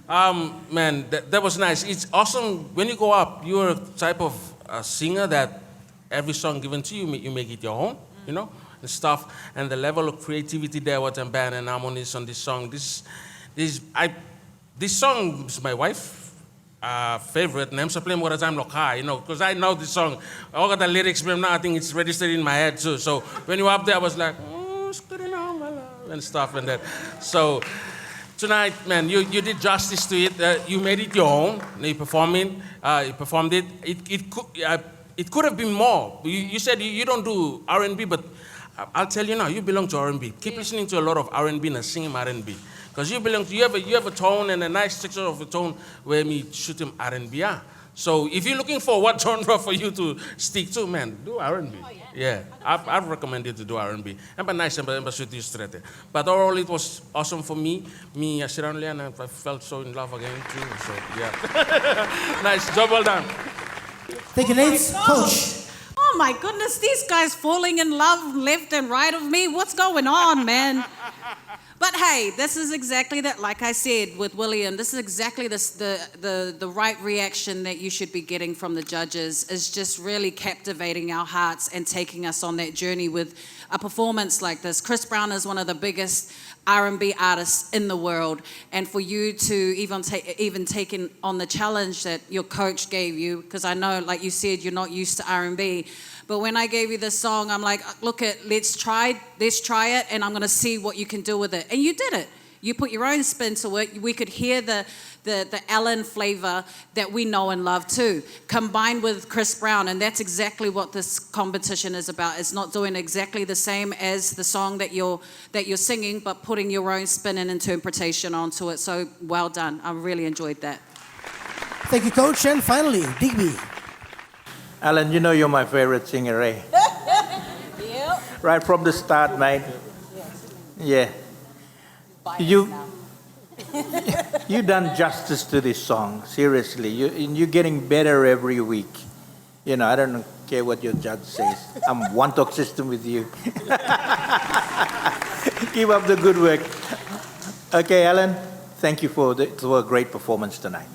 Man, that was nice. It's awesome when you go up. You're a type of singer that every song given to you, you make it your own, you know, and stuff. And the level of creativity there, what and band and harmonies on this song. This song is my wife's favorite. And I'm so playing more time lokai, you know, because I know this song. All of the lyrics, now I think it's registered in my head too. So when you were up there, I was like, and stuff and that. So. Tonight, man, you did justice to it. You made it your own. You performed it. It could have been more. You said you don't do R&B, but I'll tell you now, you belong to R&B. Keep listening to a lot of R&B and sing R&B, because you have a tone and a nice texture of a tone where me shoot him R&B. So if you're looking for what genre for you to stick to, man, do R&B. Yeah, I've recommended to do R&B. And nice and shoot you straight. But overall, it was awesome for me. I sit down there and I felt so in love again too. So yeah, nice job, well done. Thank you, Nate. Coach. Oh my goodness, these guys falling in love left and right of me. What's going on, man? But hey, this is exactly that, like I said with William, this is exactly the right reaction that you should be getting from the judges, is just really captivating our hearts and taking us on that journey with a performance like this. Chris Brown is one of the biggest R&B artists in the world, and for you to even taking on the challenge that your coach gave you, because I know, like you said, you're not used to R&B, but when I gave you this song, I'm like, look, let's try it, and I'm going to see what you can do with it. And you did it. You put your own spin to it. We could hear the Alan flavor that we know and love too, combined with Chris Brown, and that's exactly what this competition is about. It's not doing exactly the same as the song that you're singing, but putting your own spin and interpretation onto it. So well done. I really enjoyed that. Thank you, Coach. And finally, Digby. Alan, you know you're my favorite singer, eh? Yep. Right from the start, mate. Yeah. You done justice to this song. Seriously, you're getting better every week. You know, I don't care what your judge says. I'm one talk system with you. Keep up the good work. Okay, Alan. Thank you for a great performance tonight.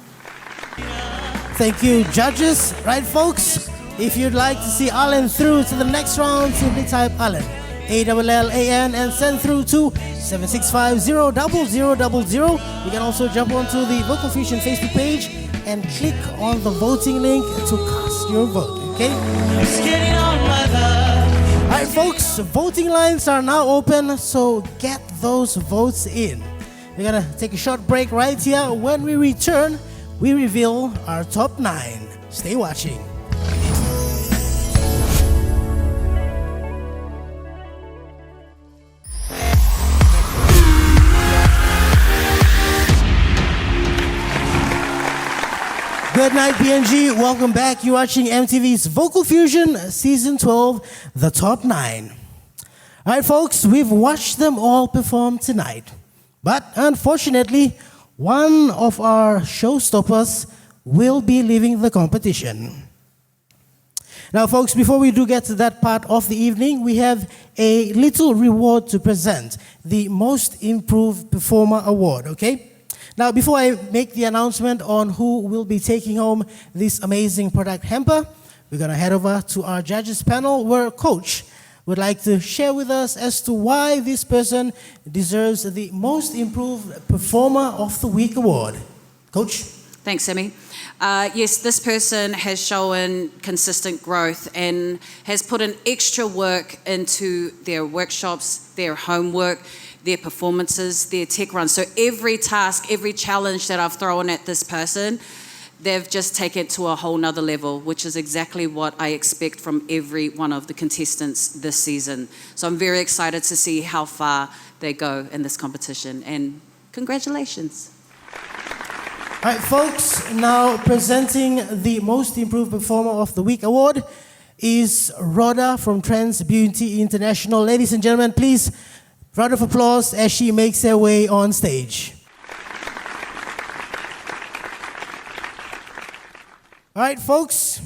Thank you, judges. Right, folks? If you'd like to see Alan through to the next round, simply type Alan, ALLAN, and send through to 76500000. You can also jump onto the Vocal Fusion Facebook page and click on the voting link to cast your vote, okay? Alright, folks, voting lines are now open, so get those votes in. We're gonna take a short break right here. When we return, we reveal our top 9. Stay watching. Good night, PNG. Welcome back. You're watching MTV's Vocal Fusion Season 12, The Top 9. All right, folks, we've watched them all perform tonight. But unfortunately, one of our showstoppers will be leaving the competition. Now, folks, before we do get to that part of the evening, we have a little reward to present, the Most Improved Performer Award, okay? Now, before I make the announcement on who will be taking home this amazing product hamper, we're going to head over to our judges panel where Coach would like to share with us as to why this person deserves the Most Improved Performer of the Week award. Coach? Thanks, Sammy. Yes, this person has shown consistent growth and has put in extra work into their workshops, their homework, their performances, their tech runs. So every task, every challenge that I've thrown at this person, they've just taken it to a whole nother level, which is exactly what I expect from every one of the contestants this season. So I'm very excited to see how far they go in this competition, and congratulations. All right, folks, now presenting the Most Improved Performer of the Week award is Rhoda from Trans Beauty International. Ladies and gentlemen, please, round of applause as she makes her way on stage. All right, folks,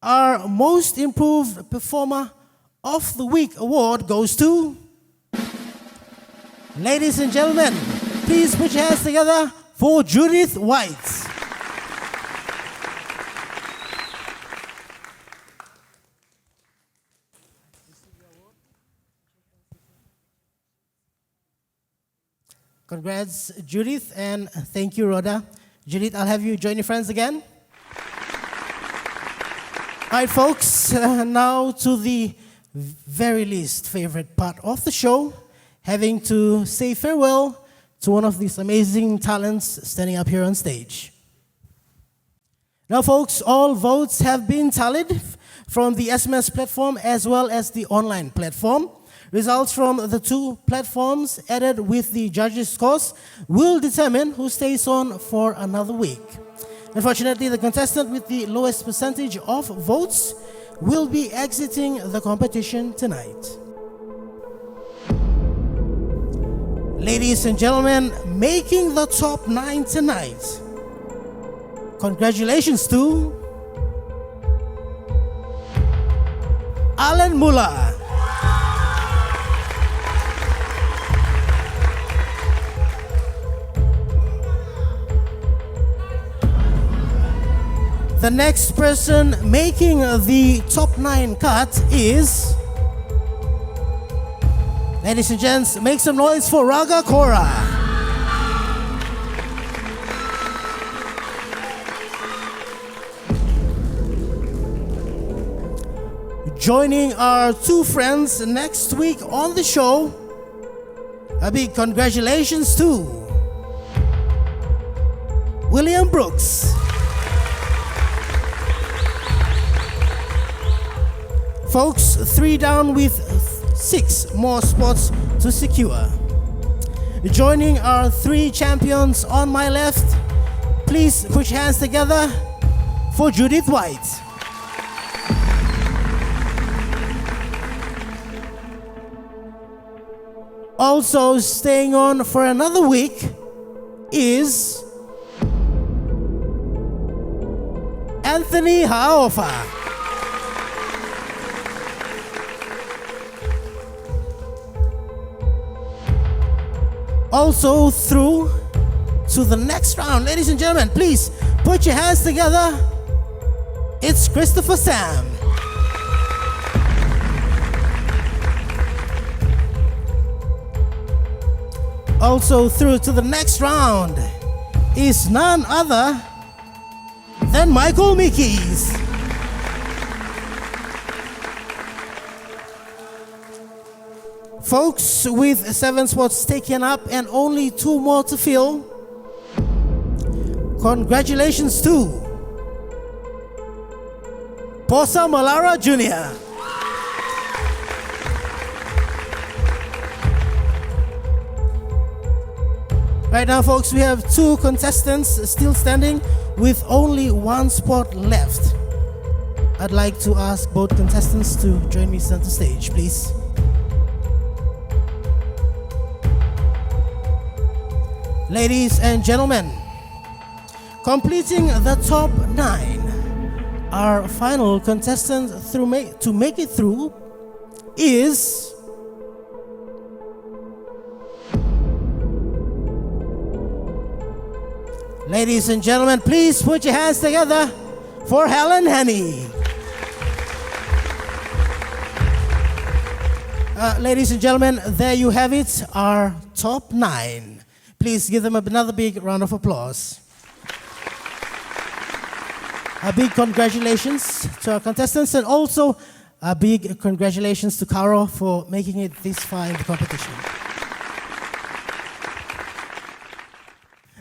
our Most Improved Performer of the Week award goes to, ladies and gentlemen, please put your hands together for Judith White. Congrats, Judith, and thank you, Rhoda. Judith, I'll have you join your friends again. All right, folks, now to the very least favorite part of the show, having to say farewell to one of these amazing talents standing up here on stage. Now, folks, all votes have been tallied from the SMS platform as well as the online platform. Results from the two platforms added with the judges' scores will determine who stays on for another week. Unfortunately, the contestant with the lowest percentage of votes will be exiting the competition tonight. Ladies and gentlemen, making the top 9 tonight. Congratulations to Alan Muller. The next person making the top 9 cut is, ladies and gents, make some noise for Raa Kora. Joining our two friends next week on the show, a big congratulations to William Brooks. Folks, 3 down with 6 more spots to secure. Joining our 3 champions on my left, please put your hands together for Judith White. Also staying on for another week is Anthony Hoffa. Also through to the next round. Ladies and gentlemen, please put your hands together. It's Christopher Sam. Also through to the next round is none other than Michael Mickeys. Folks, with 7 spots taken up and only 2 more to fill, congratulations to Bossa Malara Jr. Right now, folks, we have 2 contestants still standing with only 1 spot left. I'd like to ask both contestants to join me center stage, please. Ladies and gentlemen, completing the top 9, our final contestant to make it through is ladies and gentlemen, please put your hands together for Helen Henny. Ladies and gentlemen, there you have it, our top 9. Please give them another big round of applause. A big congratulations to our contestants, and also a big congratulations to Karo for making it this far in the competition.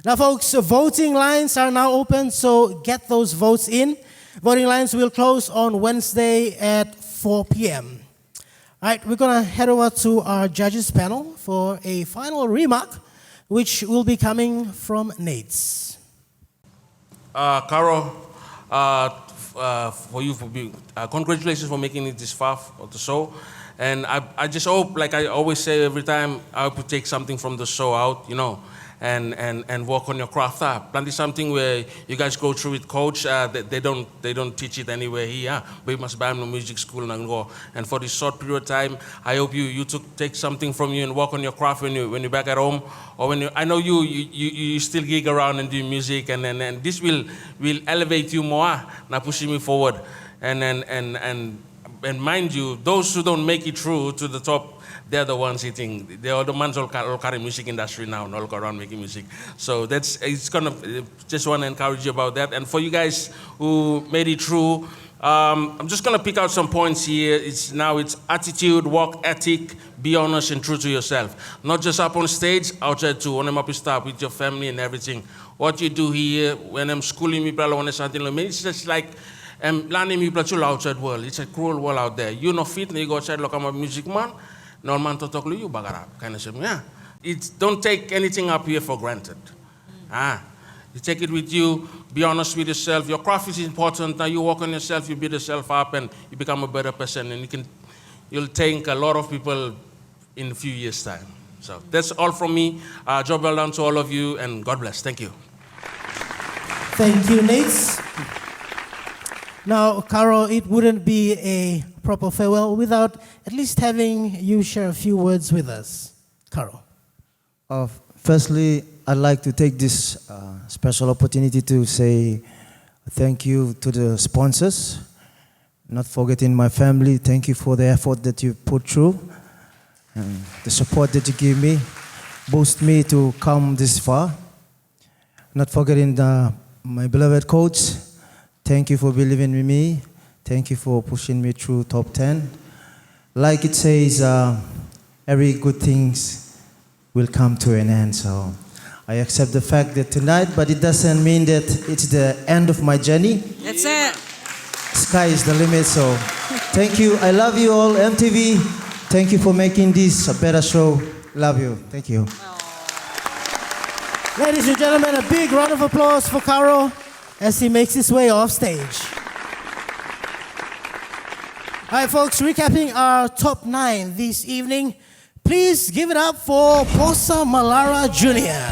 Now folks, voting lines are now open, so get those votes in. Voting lines will close on Wednesday at 4 p.m. All right, we're gonna head over to our judges panel for a final remark, which will be coming from Nate's. Karo, for you, congratulations for making it this far of the show. And I just hope, like I always say every time, I hope you take something from the show out, you know, and work on your craft. Plenty something where you guys go through with coach. They don't teach it anywhere here. But you must buy them in music school and go. And for this short period of time, I hope you take something from you and work on your craft when you're back at home, or when I know you still gig around and do music, and this will elevate you more, now pushing you forward. And mind you, those who don't make it through to the top, they're the ones hitting. They are the ones who carry music industry now and all go around making music. So it's gonna just want to encourage you about that. And for you guys who made it through, I'm just gonna pick out some points here. It's attitude, work ethic, be honest and true to yourself. Not just up on stage, outside too. When I'm up to start with your family and everything. What you do here, when I'm schooling people, when something like me, it's just like learning people to the outside world. It's a cruel world out there. You're not fit, and you go outside, look, I'm a music man. No man to talk to you, bagarap, kind of thing. Yeah. Don't take anything up here for granted. You take it with you, be honest with yourself. Your craft is important. Now you work on yourself, you build yourself up, and you become a better person. And you'll thank a lot of people in a few years' time. So that's all from me. Job well done to all of you, and God bless. Thank you. Thank you, Nate. Now, Karo, it wouldn't be a proper farewell without at least having you share a few words with us. Karo. Firstly, I'd like to take this special opportunity to say thank you to the sponsors, not forgetting my family. Thank you for the effort that you put through and the support that you give me, boost me to come this far. Not forgetting my beloved coach. Thank you for believing in me. Thank you for pushing me through top 10. Like it says, every good things will come to an end. So I accept the fact that tonight, but it doesn't mean that it's the end of my journey. That's it. Sky is the limit. So thank you. I love you all, MTV. Thank you for making this a better show. Love you. Thank you. Ladies and gentlemen, a big round of applause for Karo as he makes his way off stage. All right, folks, recapping our top 9 this evening. Please give it up for Bossa Malara Jr.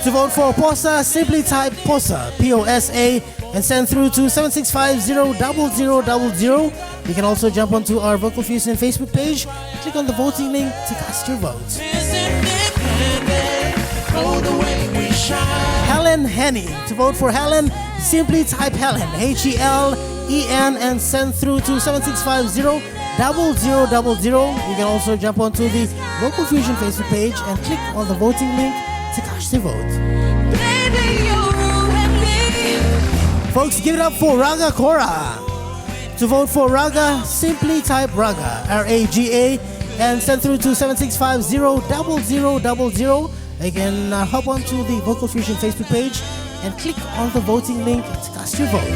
To vote for Bossa, simply type Bossa, P-O-S-A, and send through to 76500000. You can also jump onto our Vocal Fusion Facebook page, click on the voting link to cast your vote. Helen Henny. To vote for Helen, simply type Helen, H-E-L-E-N, and send through to 76500000. You can also jump onto the Vocal Fusion Facebook page and click on the voting link to cast your vote. Folks, give it up for Raa Kora. To vote for Raga, simply type Raga, R-A-G-A, and send through to 76500000. You can hop onto the Vocal Fusion Facebook page and click on the voting link to cast your vote.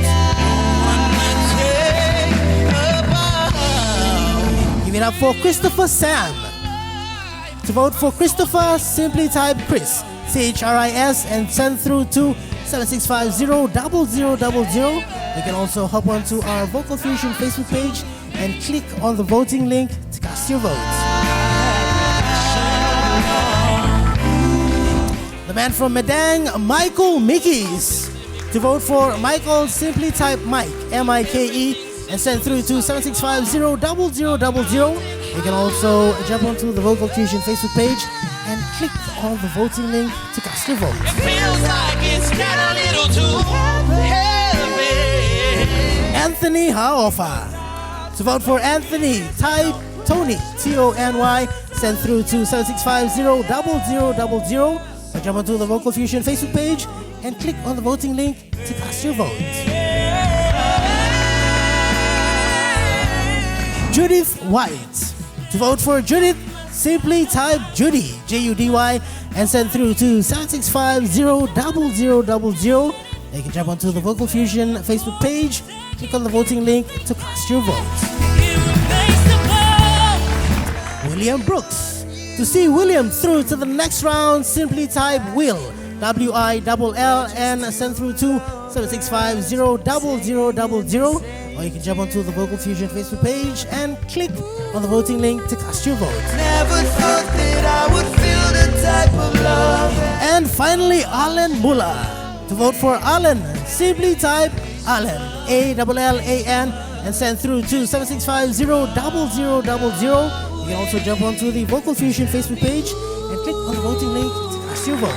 Give it up for Christopher Sam. To vote for Christopher, simply type Chris, C-H-R-I-S, and send through to 76500000. You can also hop onto our Vocal Fusion Facebook page and click on the voting link to cast your vote. The man from Madang, Michael Mickeys. To vote for Michael, simply type Mike, M-I-K-E, and send through to 76500000. You can also jump onto the Vocal Fusion Facebook page and click on the voting link to cast your vote. It feels like it's got a little too heavy. Anthony Hoffa. To vote for Anthony, type Tony, Tony, send through to 7650-0000, or jump onto the Vocal Fusion Facebook page and click on the voting link to cast your vote. Judith White. To vote for Judith, simply type Judy, Judy, and send through to 7650-0000. You can jump onto the Vocal Fusion Facebook page, click on the voting link to cast your vote. William Brooks. To see William through to the next round, simply type Will, Will, and send through to 7650-0000. Or you can jump onto the Vocal Fusion Facebook page and click on the voting link to cast your vote. Never thought that I would feel the type of love. And finally, Alan Muller. To vote for Alan, simply type Alan, Allan, and send through to 7650-0000. You can also jump onto the Vocal Fusion Facebook page and click on the voting link to cast your vote.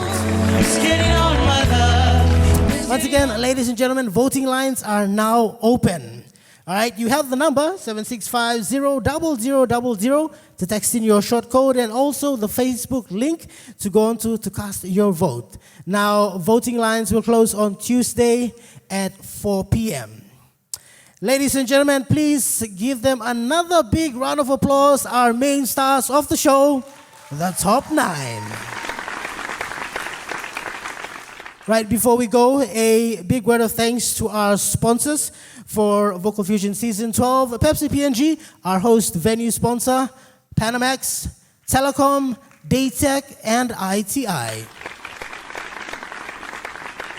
Once again, ladies and gentlemen, voting lines are now open. All right, you have the number 7650-0000 to text in your short code, and also the Facebook link to go on to cast your vote. Now, voting lines will close on Tuesday at 4 p.m. Ladies and gentlemen, please give them another big round of applause, our main stars of the show, the top 9. Right, before we go, a big word of thanks to our sponsors for Vocal Fusion Season 12, Pepsi P&G, our host venue sponsor, Panamax, Telecom, Daytech, and ITI.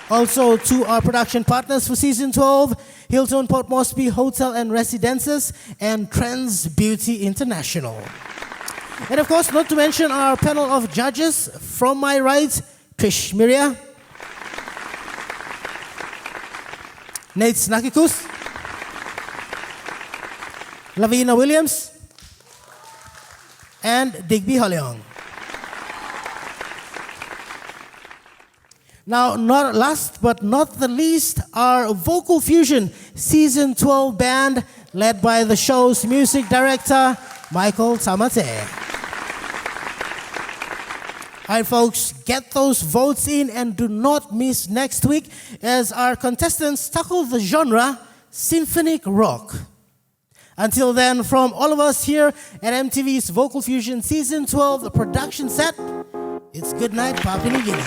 Also to our production partners for Season 12, Hilton Port Moresby Hotel and Residences, and Trends Beauty International. And of course, not to mention our panel of judges. From my right, Trish Miria, Nate Snakikus, Lavina Williams, and Digby Holeong. Now, not last but not the least, our Vocal Fusion Season 12 band, led by the show's music director, Michael Tamate. All right, folks, get those votes in and do not miss next week as our contestants tackle the genre symphonic rock. Until then, from all of us here at MTV's Vocal Fusion Season 12, the production set, it's good night, Papua New Guinea.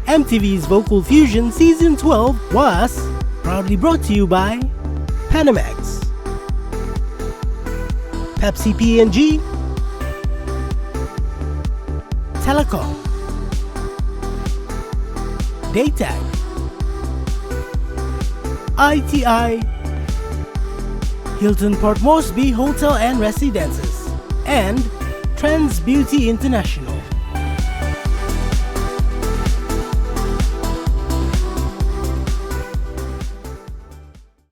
MTV's Vocal Fusion Season 12 was proudly brought to you by Panamax, Pepsi P&G, Telecom, Daytech, ITI, Hilton Port Moresby Hotel and Residences, and Trends Beauty International.